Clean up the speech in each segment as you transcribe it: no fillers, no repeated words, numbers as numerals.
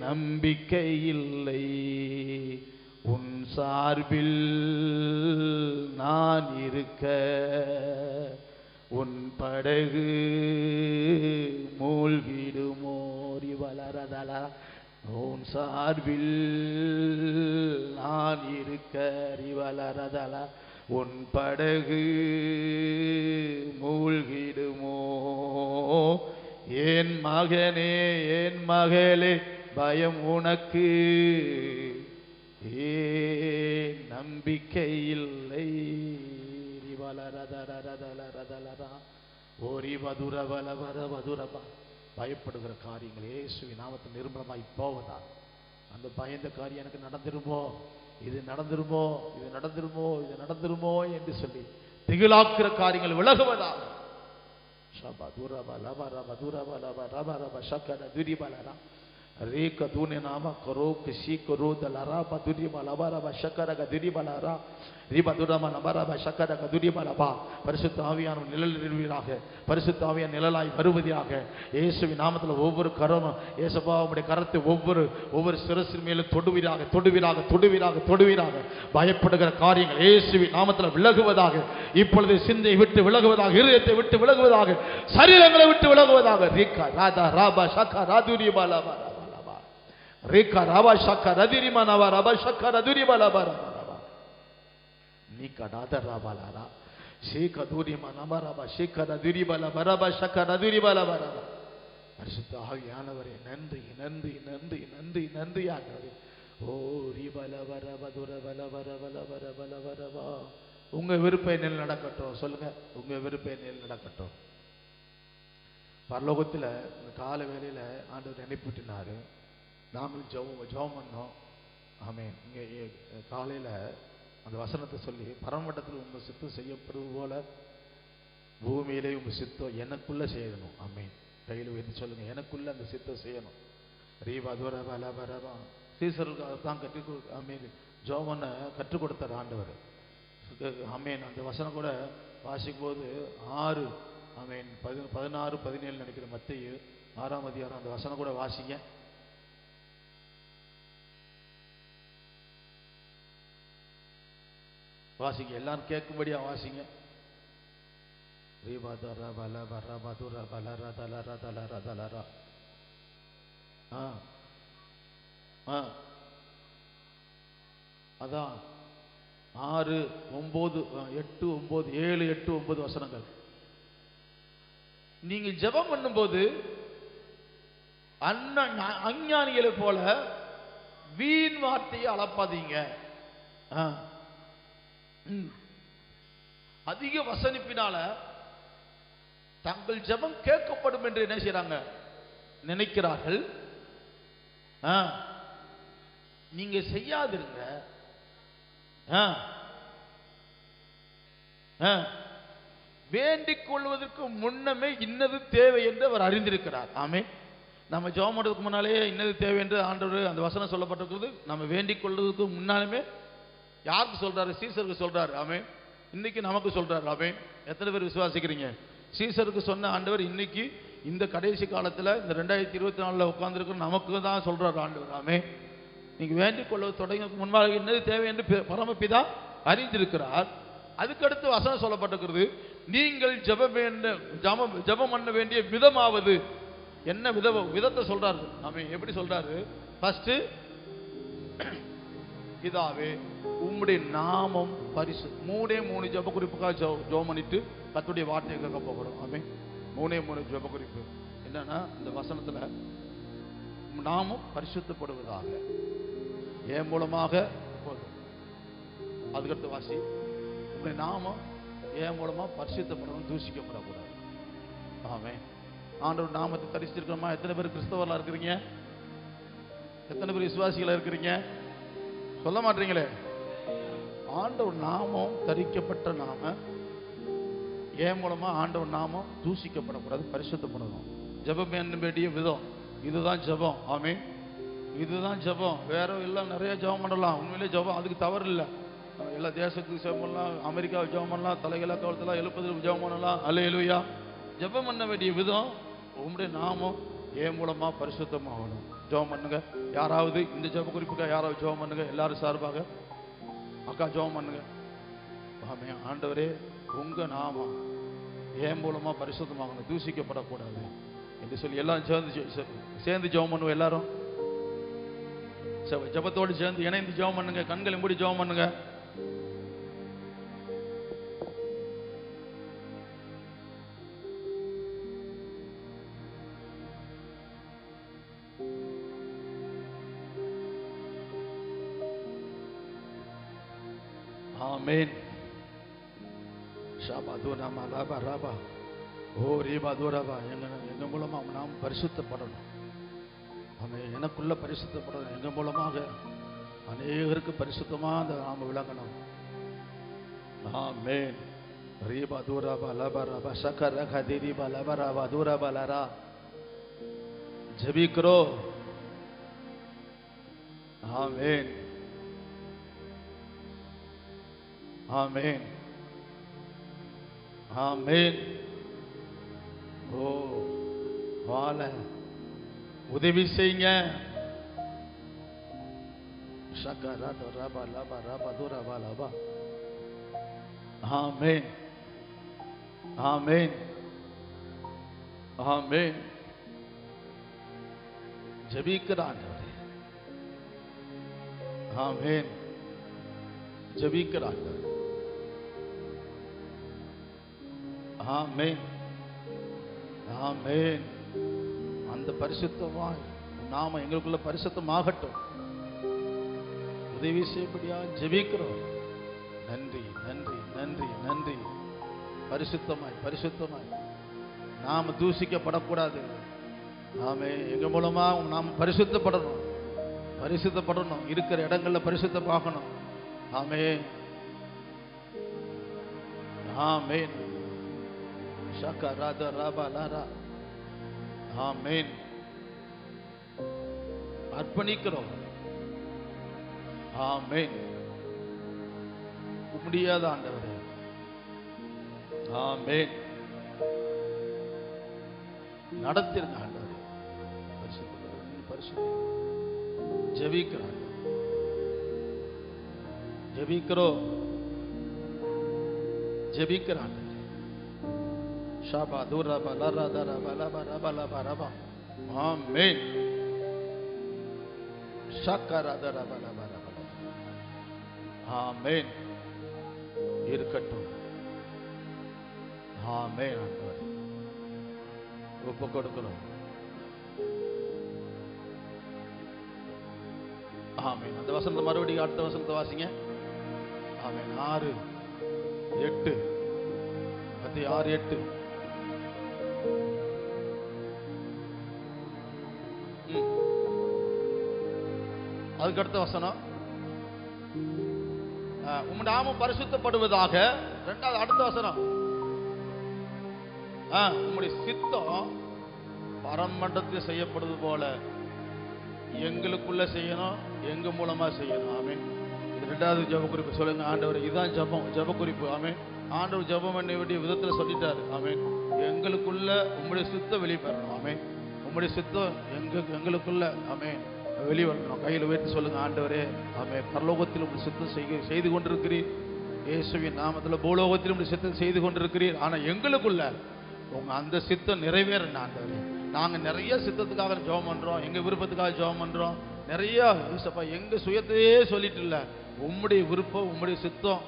நம்பிக்கை இல்லை, உன் சார்பில் நான் இருக்க. உன் படகு மூழ்கிடுமோ வளரதல, உன் சார்பில் நான் இருக்க வளரதல. உன் படகு மூழ்கிடுமோ? என் மகனே என் மகளே பயம் உனக்கு, நம்பிக்கை இல்லை. பயப்படுகிற காரியங்கள் இயேசுவின் நாமத்தில் நிர்மலமாய் போவதா? அந்த பயந்த காரியம் எனக்கு நடந்துருமோ, இது நடந்துருமோ, இது நடந்துருமோ, இது நடந்துருமோ என்று சொல்லி திகிலாக்குற காரியங்கள் விலகுவதா? ரேக தூனே நாம கரோ கிசி கரோ தலரா பதுரி மலபர பஷக்கர கதுரி மலரா ரிபதுரம நபர பஷக்கர கதுரி மலபா. பரிசுத்த ஆவியானவர் நிழல் நிறுவீராக, பரிசுத்த ஆவியான் நிழலாய் வருவதாக. இயேசுவின் நாமத்தில் ஒவ்வொரு கரமும் இயேசுவா உம்முடைய கரத்தை ஒவ்வொரு சிரசின் மேலும் தொடுவீராக, தொடுவீராக, தொடுவீராக, தொடுவீராக. பயப்படுகிற காரியங்கள் இயேசுவின் நாமத்தில் விலகுவதாக. இப்பொழுது சிந்தை விட்டு விலகுவதாக, இருதயத்தை விட்டு விலகுவதாக, சரீரங்களை விட்டு விலகுவதாக. ரீகா ராதா ராபா ஷக்கா ராதுரி மலபா ரேகா ராபா ஷக்கா ரதுரி மனவா ராபா ஷக்கா ரதுரி மலபா ராபா நீகா ராதா ராபா லாரா ஷேகா துரி மனவா ராபா ஷேகா ரதுரி மலபா ராபா ஷக்கா ரதுரி மலபா ராபா. பரிசுத்த ஆவியானவரே நன்றி நன்றி நன்றி நன்றி நன்றி ஆண்டவரே. ஓ ரிபல வர வதுர வல வர வல வர வல வரவா. உங்க விருப்பம் நடக்கட்டும் சொல்லுங்க, உங்க விருப்பம் நடக்கட்டும். பரலோகத்தில் இந்த கால வேளையில் ஆண்டவர் நினைப்பிட்டினாரு, நாங்கள் ஜெபம் பண்ணோம். ஆமென். இங்கே காலையில் அந்த வசனத்தை சொல்லி, பரமண்டத்தில் உங்கள் சித்தம் செய்யப்படுவது போல பூமியிலே உங்கள் சித்தம் எனக்குள்ள செய்யணும். ஆமென். கையில் உயர்த்தி சொல்லுங்க, எனக்குள்ள அந்த சித்தம் செய்யணும். ரீவா துவர வல வரவா. சீசருக்கு தான் ஆமென் ஜெபம் கற்றுக் கொடுத்தார் ஆண்டவர். ஆமென். அந்த வசனம் கூட வாசிக்கும் போது 6 ஆமென் 16 17 நினைக்கிற மத்தேயு 6ஆம் அதிகாரம் அந்த வசனம் கூட வாசிங்க. வாசிங்க, எல்லாரும் கேட்கும்படியா வாசிங்க. அதான் 6 9 8 9 7 8 9 வசனங்கள். நீங்க ஜெபம் பண்ணும்போது அஞ்ஞானிகளை போல வீண் வார்த்தையை அளப்பாதீங்க. அதிக வசனிப்பினால தங்கள் ஜெபம் கேட்கப்படும் என்று என்ன செய்றாங்க, நினைக்கிறார்கள். நீங்க செய்யாதிருங்க. வேண்டிக் கொள்வதற்கு முன்னமே இன்னது தேவை என்று அவர் அறிந்திருக்கிறார். ஆமே. நம்ம ஜெபம் பண்ணுறதுக்கு முன்னாலே இன்னது தேவை என்று ஆண்டவர் அந்த வசனம் சொல்லப்பட்டிருக்கிறது. நம்ம வேண்டிக் கொள்வதற்கு முன்னாலுமே யாருக்கு சொல்றாரு? சீசருக்கு சொல்றாரு. ஆமே. இன்னைக்கு நமக்கு சொல்றாரு. ஆமே. எத்தனை பேர் விசுவாசிக்கிறீங்க? சீசருக்கு சொன்ன ஆண்டவர் இன்னைக்கு இந்த கடைசி காலத்தில் இந்த 2024 உட்கார்ந்துருக்கிற நமக்கு தான் சொல்றாரு ஆண்டவர். ஆமே. நீங்க வேண்டிக் கொள்வது தொடங்கி முன்பாக என்னது தேவை என்று பரமபிதா அறிந்திருக்கிறார். அதுக்கடுத்து வசனம் சொல்லப்பட்டிருக்கிறது, நீங்கள் ஜெபம் பண்ண வேண்டிய விதமாவது என்ன? விதத்தை சொல்றாரு. ஆமே. எப்படி சொல்றாரு? ஃபர்ஸ்ட், இதாவே உம்முடைய நாமம் பரிசு. 3 ஜெப குறிப்புக்காக ஜெபம் பண்ணிட்டு கர்த்தருடைய வார்த்தையை கேட்க போகிறோம். ஆமே. 3 ஜெப குறிப்பு என்னன்னா, இந்த வசனத்துல நாமம் பரிசுத்தப்படுவதாக என் மூலமாக போதும். அதுக்கடுத்து வாசி, உங்களுடைய நாமம் என் மூலமா பரிசுத்தப்படணும், தூஷிக்கப்படக்கூடாது. ஆமே. ஆண்டவர் நாமத்தை தரிசிச்சிருக்கிறோமா? எத்தனை பேர் கிறிஸ்தவர்களா இருக்கிறீங்க? எத்தனை பேர் விசுவாசிகளா இருக்கிறீங்க? சொல்ல மாட்டீங்களே. ஆண்டவர் நாமம் தரிக்கப்பட்ட நாம என் மூலமா ஆண்டவர் நாமம் தூஷிக்கப்படக்கூடாது, பரிசுத்தப்படணும். ஜெபம் என்ன வேண்டிய விதம் இதுதான் ஜெபம். ஆமே. இதுதான் ஜெபம். வேற எல்லாம் நிறைய ஜெபம் பண்ணலாம். உண்மையிலே ஜெபம் அதுக்கு தவறு இல்லை. எல்லா தேசத்துக்கு ஜெபம் பண்ணலாம், அமெரிக்காவுக்கு ஜெபம் பண்ணலாம், தலைகளா கவலத்தெல்லாம் எழுப்பதுக்கு ஜெபம் பண்ணலாம். அல்லேலூயா. ஜெபம் பண்ண வேண்டிய விதம், உம்முடைய நாமம் என் மூலமா பரிசுத்தமாகணும். ஜெபம் பண்ணுங்க. யாராவது இந்த ஜெப குறிப்புக்காக யாராவது ஜெபம் பண்ணுங்க. எல்லாரும் சார்பாக அக்கா ஜெபம் பண்ணுங்க. ஆமென். ஆண்டவரே, உங்க நாமம் என் மூலமா பரிசுத்தமாகணும், தூசிக்கப்படக்கூடாது என்று சொல்லி எல்லாரும் சேர்ந்து ஜெபம் பண்ணுவோம். எல்லாரும் ஜெபத்தோடு சேர்ந்து இணைந்து ஜெபம் பண்ணுங்க. கண்களை மூடி ஜெபம் பண்ணுங்க. ஆமென். ஷாபாதுனா மலாபா ராபா ஓ ரீபா தூராபா. எங்க மூலமா நாம் பரிசுத்தப்படணும். ஆமென். எனக்குள்ள பரிசுத்தப்படணும். எங்க மூலமாக அநேகருக்கு பரிசுத்தமா அந்த நாம விளங்கணும். ஆமென். ரீபா தூராபா லபா ராபா சக்கர கதிரிபா லபா ராபா தூராபா லரா. ஜெபிக்கிறோம். ஆமென். ஆமென். ஆமென். ஓ வாழ உதவி செய்யுங்க. ஷக்கரா தரபா லபா ரபா துரபா லபா. ஆமென். ஆமென். ஆமென். ஜெபிக்கிறான். ஆமென். ஜெபிக்கிறான். ஆமென். ஆமென். அந்த பரிசுத்தமாய் நாம எங்களுக்குள்ள பரிசுத்தமாகட்டும். உதவி செய்யப்படியா ஜெபிக்கிறோம். நன்றி நன்றி நன்றி நன்றி. பரிசுத்தமாய் பரிசுத்தமாய் நாம தூசிக்கப்படக்கூடாது. ஆமென். எங்க மூலமா நாம பரிசுத்தப்படணும். பரிசுத்தப்படணும். இருக்கிற இடங்கள்ல பரிசுத்தமாகணும். ஆமென். ஆமென். ஷக்கராத ராபா லாரா. ஆமென். அர்ப்பணிக்கிறோம். ஆமென். முடியாத ஆண்டவரே. ஆமென். நடத்திருங்க ஆண்டவரே. பரிசுத்த ஜெபிக்கிறோம். ஜெபிக்கிறோம். ஜெபிக்கிறான். ஷாபா தூரபா லரா தரபா லபா ரபா லபா ரபா. ஆமென். ஷக்கரா தரபா லபா ரபா. ஆமென். இருக்கட்டும். ஆமென். ஆண்டவரே ஒப்பு கொடுக்கிறோம். ஆமென். அந்த வசனத்தை மறுபடியும் அடுத்த வசனத்தை வாசிங்க. ஆமென். 6 8 6 8. அதுக்கு அடுத்த வசனம் உம் நாமம் பரிசுத்தப்படுவதாக. இரண்டாவது அடுத்த வசனம் உம்முடைய சித்தம் பரமண்டத்தில் செய்யப்படுவது போல எங்களுக்குள்ள செய்யணும், எங்க மூலமா செய்யணும். ஆமென். இது இரண்டாவது ஜெப குறிப்பு. சொல்லுங்க ஆண்டவர், இதுதான் ஜெபம், ஜெப குறிப்பு. ஆமென். ஆண்டவர் ஜெபம் பண்ண வேண்டிய விதத்துல சொல்லிட்டாரு. ஆமென். எங்களுக்குள்ள உம்முடைய சித்தம் வெளிப்படணும். ஆமென். உம்முடைய சித்தம் எங்களுக்குள்ள ஆமென் வெளிவரணும். கையில் உயர்த்தி சொல்லுங்க ஆண்டவரே. ஆமென். பரலோகத்தில் உம்முடைய சித்தம் செய்து கொண்டிருக்கிறீர். இயேசுவின் நாமத்தில் பூலோகத்தில் உம்முடைய சித்தம் செய்து கொண்டிருக்கிறீர். ஆனா எங்களுக்குள்ள உங்க அந்த சித்தம் நிறைவேறணும் ஆண்டவரே. நாங்க நிறைய சித்தத்துக்காக ஜெபம் பண்றோம், எங்க விருப்பத்துக்காக ஜெபம் பண்றோம். நிறைய எங்க சுயத்தையே சொல்லிட்டு இல்ல, உம்முடைய விருப்பம் உம்முடைய சித்தம்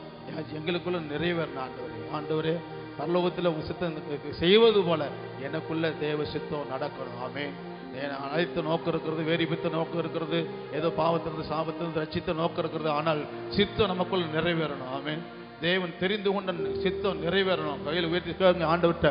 எங்களுக்குள்ள நிறைவேறணும் ஆண்டவரே. ஆண்டவரே, பரலோகத்தில் உங்க சித்தம் செய்வது போல எனக்குள்ள தேவ சித்தம் நடக்கணும். ஆமென். அனைத்து நோக்கம் இருக்கிறது, வேரிபித்த நோக்கம் இருக்கிறது, ஏதோ பாவத்திலிருந்து சாபத்திலிருந்து ரட்சித்த நோக்கம் இருக்கிறது. ஆனால் சித்தம் நமக்குள்ள நிறைவேறணும். ஆமென். தேவன் தெரிந்து கொண்ட சித்தம் நிறைவேறணும். கையில் உயர்த்தி ஆண்டவர்கிட்ட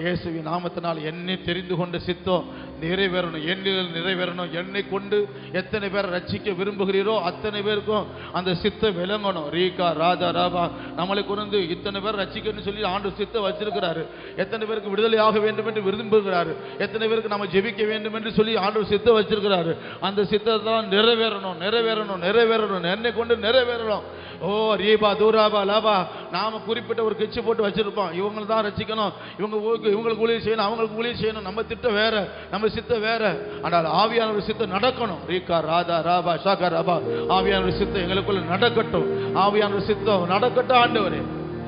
இயேசுவின் நாமத்தினால் என்னை தெரிந்து கொண்ட சித்தம் நிறைவேறணும், என்னில் நிறைவேறணும். என்னை கொண்டு எத்தனை பேரை ரட்சிக்க விரும்புகிறீரோ அத்தனை பேருக்கும் அந்த சித்தம் விளங்கணும். ரீகா ராதா ராபா நம்மளை கொண்டு இத்தனை பேர் ரட்சிக்கணும்னு சொல்லி ஆண்டவர் சித்தம் வச்சிருக்கிறாரு. எத்தனை பேருக்கு விடுதலையாக வேண்டும் என்று விரும்புகிறாரு, எத்தனை பேருக்கு நம்ம ஜெபிக்க வேண்டும் என்று சொல்லி ஆண்டவர் சித்தம் வச்சிருக்கிறாரு. அந்த சித்தத்தான் நிறைவேறணும், நிறைவேறணும், நிறைவேறணும், என்னை கொண்டு நிறைவேறணும். ஓ ரீபா தூராபா லாபா. நாம குறிப்பிட்ட ஒரு கிச்சு போட்டு வச்சிருப்போம், இவங்களை தான் ரட்சிக்கணும், இவங்களுக்கு ஊழியர் செய்யணும், அவங்களுக்கு ஊழியர் செய்யணும். நம்ம திட்டம் வேற, நம்ம நம்ம சித்தம் வேற, ஆனால் ஆவியானவர் சித்தம் நடக்கணும். ரீகா ராதா ராபா ஷாகா ராபா, ஆவியானவர் சித்தம் எங்களுக்குள்ள நடக்கட்டும். ஆவியானவர் சித்தம் நடக்கட்டும் ஆண்டவரே.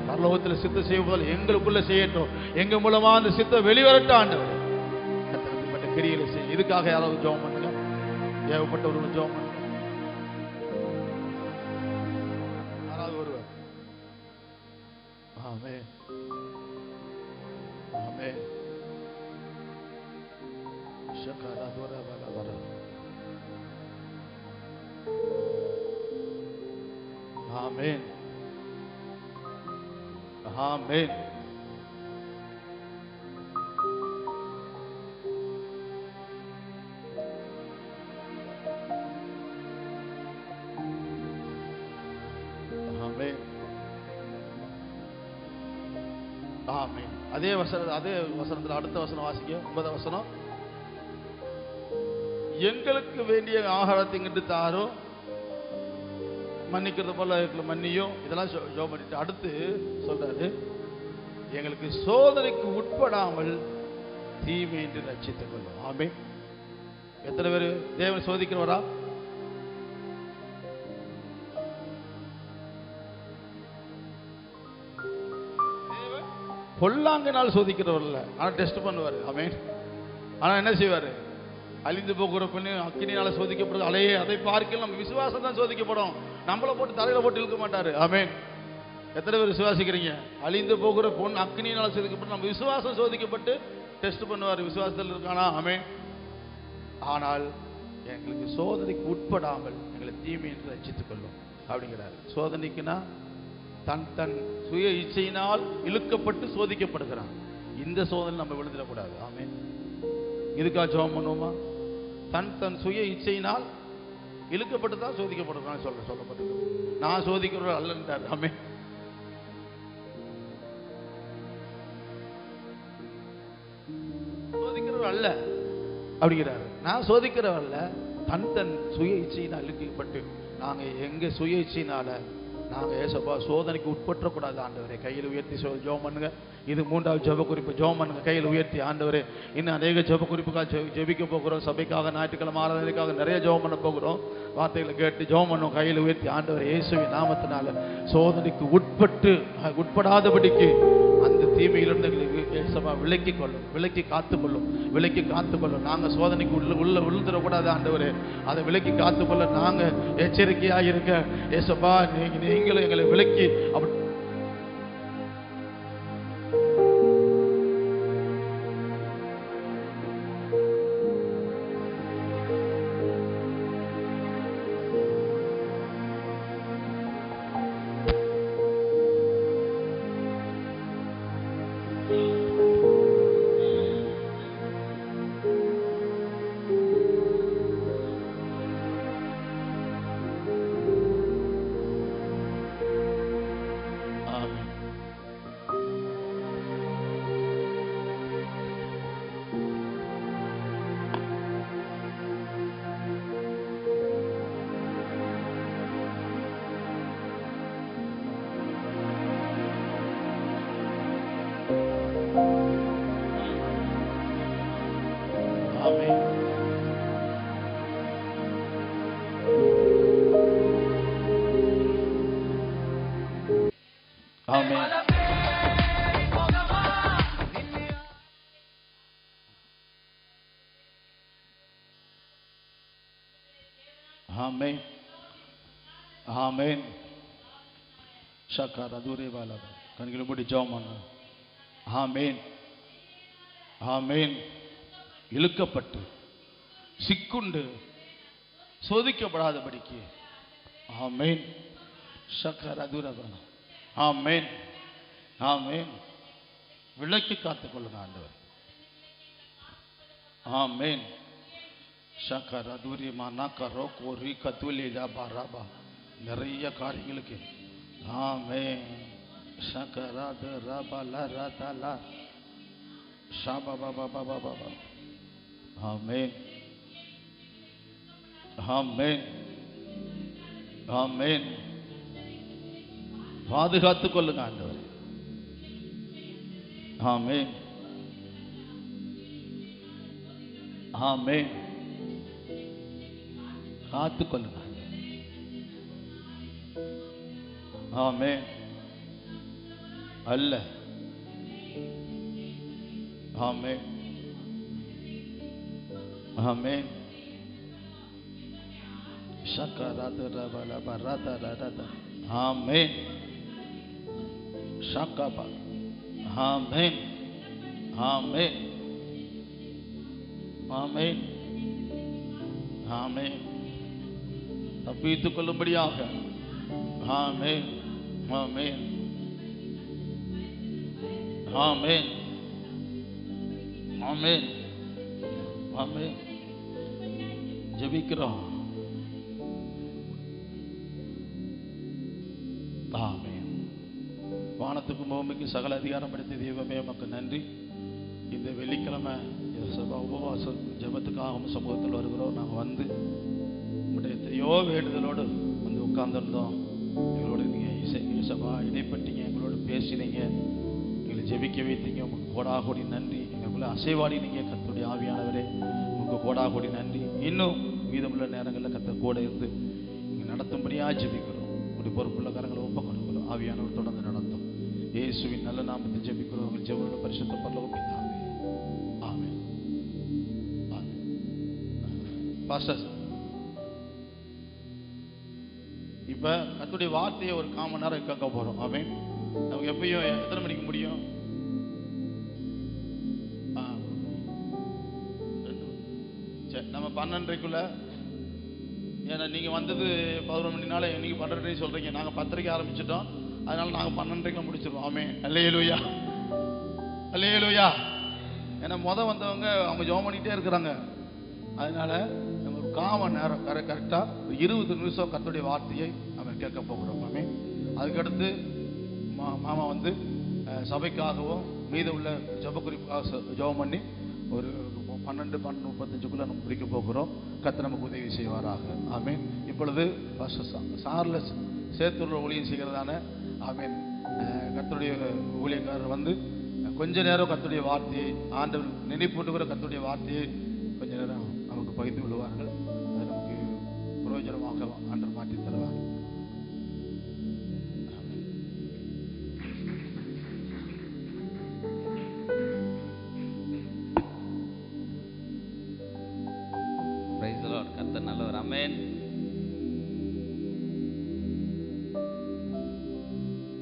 பரலோகத்தில் சித்தம் செய்வதால் எங்களுக்குள்ள செய்யட்டும். எங்க மூலமா அந்த சித்தம் வெளிவரட்டும் ஆண்டவரே. கர்த்தர் கிரியை செய்ய. இதுக்காக யாராவது ஜெபம் பண்ணுங்க. ஏகப்பட்டவர்கள் ஜெபம் பண்ணுங்க. யாராவது ஒருவர். ஆமென் ஆமென். ஷகரா துரா பல வர. ஆமென் ஆமென். ஆமென். அதே வசனத்தில் அடுத்த வசனம் வாசிக்க. 9ஆம் வசனம். எங்களுக்கு வேண்டிய ஆகாரத்தை இங்கிட்டு தாரோ, மன்னிக்கிறது போல மன்னியும். இதெல்லாம் ஜெபம் பண்ணிட்டு அடுத்து சொல்றாரு, எங்களுக்கு சோதனைக்கு உட்படாமல் தீமை என்று ரட்சித்துக் கொள்ளும். ஆமென். எத்தனை பேர் தேவன் சோதிக்கிறவரா? பொல்லாங்கினால் சோதிக்கிறவர் இல்ல, ஆனா டெஸ்ட் பண்ணுவாரு. ஆமென். ஆனா என்ன செய்வாரு? அழிந்து போகிற பெண்ணு அக்கினியால சோதிக்கப்படுது. அலையே அதை பார்க்க நம்ம விசுவாசம் தான் சோதிக்கப்படும். நம்மளை போட்டு தலையில போட்டு இழுக்க மாட்டாரு. ஆமென். எத்தனை பேர் விசுவாசிக்கிறீங்க? அழிந்து போகிற பொண்ணு அக்கினியால சோதிக்கப்பட்டு நம்ம விசுவாசம் சோதிக்கப்பட்டு டெஸ்ட் பண்ணுவாரு. விசுவாசத்தில் இருக்கானா? ஆமென். ஆனால் எங்களுக்கு சோதனைக்கு உட்படாமல் எங்களை தீமை என்று ரட்சித்துக் கொள்ளும் அப்படிங்கிறாரு. சோதனைக்குன்னா தன் சுய இச்சையினால் இழுக்கப்பட்டு சோதிக்கப்படுகிறான். இந்த சோதனை நம்ம விழுந்துடக்கூடாது. ஆமென். இதுக்காக ஜெபம் பண்ணுவோமா? தன் சுய இச்சையினால் இழுக்கப்பட்டு தான் சோதிக்கப்படுறான்னு சொல்லப்பட்டிருக்கு. நான் சோதிக்கிறவர் அல்லன்றார். ஆமென். சோதிக்கிறவர் அல்ல அப்படிங்கிறாரு. நான் சோதிக்கிறவர் அல்ல, தன் சுய இச்சையினால் இழுக்கப்பட்டு. நாங்க எங்க சுய இச்சையினால நாங்க ஏசப்பா சோதனைக்கு உட்பற்றக்கூடாது ஆண்டவரே. கையில் உயர்த்தி ஜெபம் பண்ணுங்க. இது 3வது ஜெப குறிப்பு. ஜெபம் பண்ணுங்க கையில் உயர்த்தி. ஆண்டவரே, இன்னும் அநேக ஜெப குறிப்புக்காக ஜெபிக்க போகிறோம். சபைக்காக, ஞாயிற்றுக்கிழமை ஆராதனைக்காக நிறைய ஜெபம் பண்ண போகிறோம். வார்த்தைகளை கேட்டு ஜெபம் பண்ணுவோம். கையில் உயர்த்தி. ஆண்டவரே, இயேசுவின் நாமத்தினால சோதனைக்கு உட்படாதபடிக்கு அந்த தீமையிலிருந்து ஏசப்பா விலக்கி கொள்ளும், விலக்கி காத்துக்கொள்ளும், விலக்கி காத்துக்கொள்ளும். நாங்கள் சோதனைக்கு விழுந்துடக்கூடாது ஆண்டவரே. அதை விலக்கி காத்துக்கொள்ள நாங்கள் எச்சரிக்கையாக இருக்க ஏசப்பா நீங்களும் எங்களை விலக்கி அப்படி ஆமென் ஆமென். ஷக்கர தூரே வாலா கண்களை மூடி ஜெபம் பண்ணுங்க. ஆமென் ஆமென். இழுக்கப்பட்டு சிக்குண்டு சோதிக்கப்படாதபடிக்கு. ஆமென். ஷக்கர தூரே வாலா. ஆமென் ஆமென். விலக்கி காத்துக் கொள்ளுங்க ஆண்டவர். ஆமென். ஷக்கர தூரி மானாக்கரோ கோரி கத்துலிதா பாராபா. நிறைய காரியங்களுக்கு. ஆமென். ஷக்கரா தரபா லரதலா ஷபா பாபா பாபா பாபா. ஆமென் ஆமென் ஆமென். பாதுகாத்துக் கொள்ளுங்க ஆண்டவர். ஆமென் ஆமென். காத்துக்கொள்ளுங்க. ஆமென். அல்ல. ஆமென். ஆமென். ஆமென். ஷாக்காபா. ஆமென். ஆமென். ஆமென். ஆமென். தப்பித்துக் கொள்ளும்படியாக. ஆமென். ஆமென். ஆமென். ஆமென். ஆமென். ஜெபிக்கிறோம். ஆமென். வானத்துக்கும் பூமிக்கு சகல அதிகாரம் படைத்த தெய்வமே உமக்கு நன்றி. இந்த வெள்ளிக்கிழமை உபவாச ஜெபத்துக்காக சமூகத்தில் வருகிறோம். நாங்கள் வந்து உங்களுடைய எத்தனையோ வேண்டுதலோடு வந்து உட்கார்ந்துருந்தோம். எங்களோட நீங்கள் சபா இடைப்பட்டீங்க, எங்களோட பேசினீங்க, எங்களை ஜெபிக்க வைத்தீங்க. உங்களுக்கு கோடாகோடி நன்றி. எங்களுக்குள்ள அசைவாடினீங்க கர்த்தருடைய ஆவியானவரே, உங்களுக்கு கோடாகோடி நன்றி. இன்னும் மீதமுள்ள நேரங்களில் கர்த்தர் கூட இருந்து நீங்கள் நடத்தும்படியாக ஜெபிக்கிறோம். உங்களுடைய பொறுப்புள்ள கரங்களை ஒப்ப கொடுக்கிறோம். ஆவியானவர் தொடர்ந்து நடத்தும். இயேசுவின் நல்ல நாமத்தில் ஜெபிக்கிறோம். உங்கள் ஜெபங்களோட பரிசுத்த பரலோக பிதாவே. ஆமென். ஆமென். பாஸ்டர், இப்ப கர்த்தருடைய வார்த்தையை ஒரு 1/4 மணி நேரம் கேட்க போறோம். ஆமென். நமக்கு எப்பயும் எத்தனை மணிக்கு முடியும்? சரி, நம்ம 12:30க்குள்ள. ஏன்னா நீங்க வந்தது 11 மணினால இன்னைக்கு 12:30 சொல்றீங்க. நாங்க 10:30க்கு ஆரம்பிச்சிட்டோம். அதனால நாங்க 12:30க்கு முடிச்சிருவோம். ஆமென். அல்லேலூயா. அல்லேலூயா. ஏன்னா வந்தவங்க அவங்க ஜெபம் பண்ணிட்டே இருக்கிறாங்க. அதனால நம்ம 1/4 மணி நேரம் கரெக்டா 20 நிமிஷம் கர்த்தருடைய வார்த்தையை நம்ம கேட்க போகிறோம். ஆமென். அதுக்கடுத்து மாமா வந்து சபைக்காகவும் மீத உள்ள ஜெப குறிப்பாக ஜெபம் பண்ணி ஒரு 12:35க்குள்ள நம்ம முடிக்க போகிறோம். கர்த்தர் நமக்கு உதவி செய்வாராக. ஆமென். இப்பொழுது சார்லஸ் சேத்தூரில் ஊழியம் செய்கிறதான ஆமென் கர்த்தருடைய ஊழியக்காரர் வந்து கொஞ்ச நேரம் கர்த்தருடைய வார்த்தையை ஆண்டவர் நினைப்பூட்டுகிற கர்த்தருடைய வார்த்தையை கொஞ்ச நேரம் நமக்கு பகிர்ந்து கொள்வார்கள். அது நமக்கு பிரயோஜனமாக ஆண்டவர் மாற்றி தருவார். கர்த்தர் நல்லவர். ஆமென்.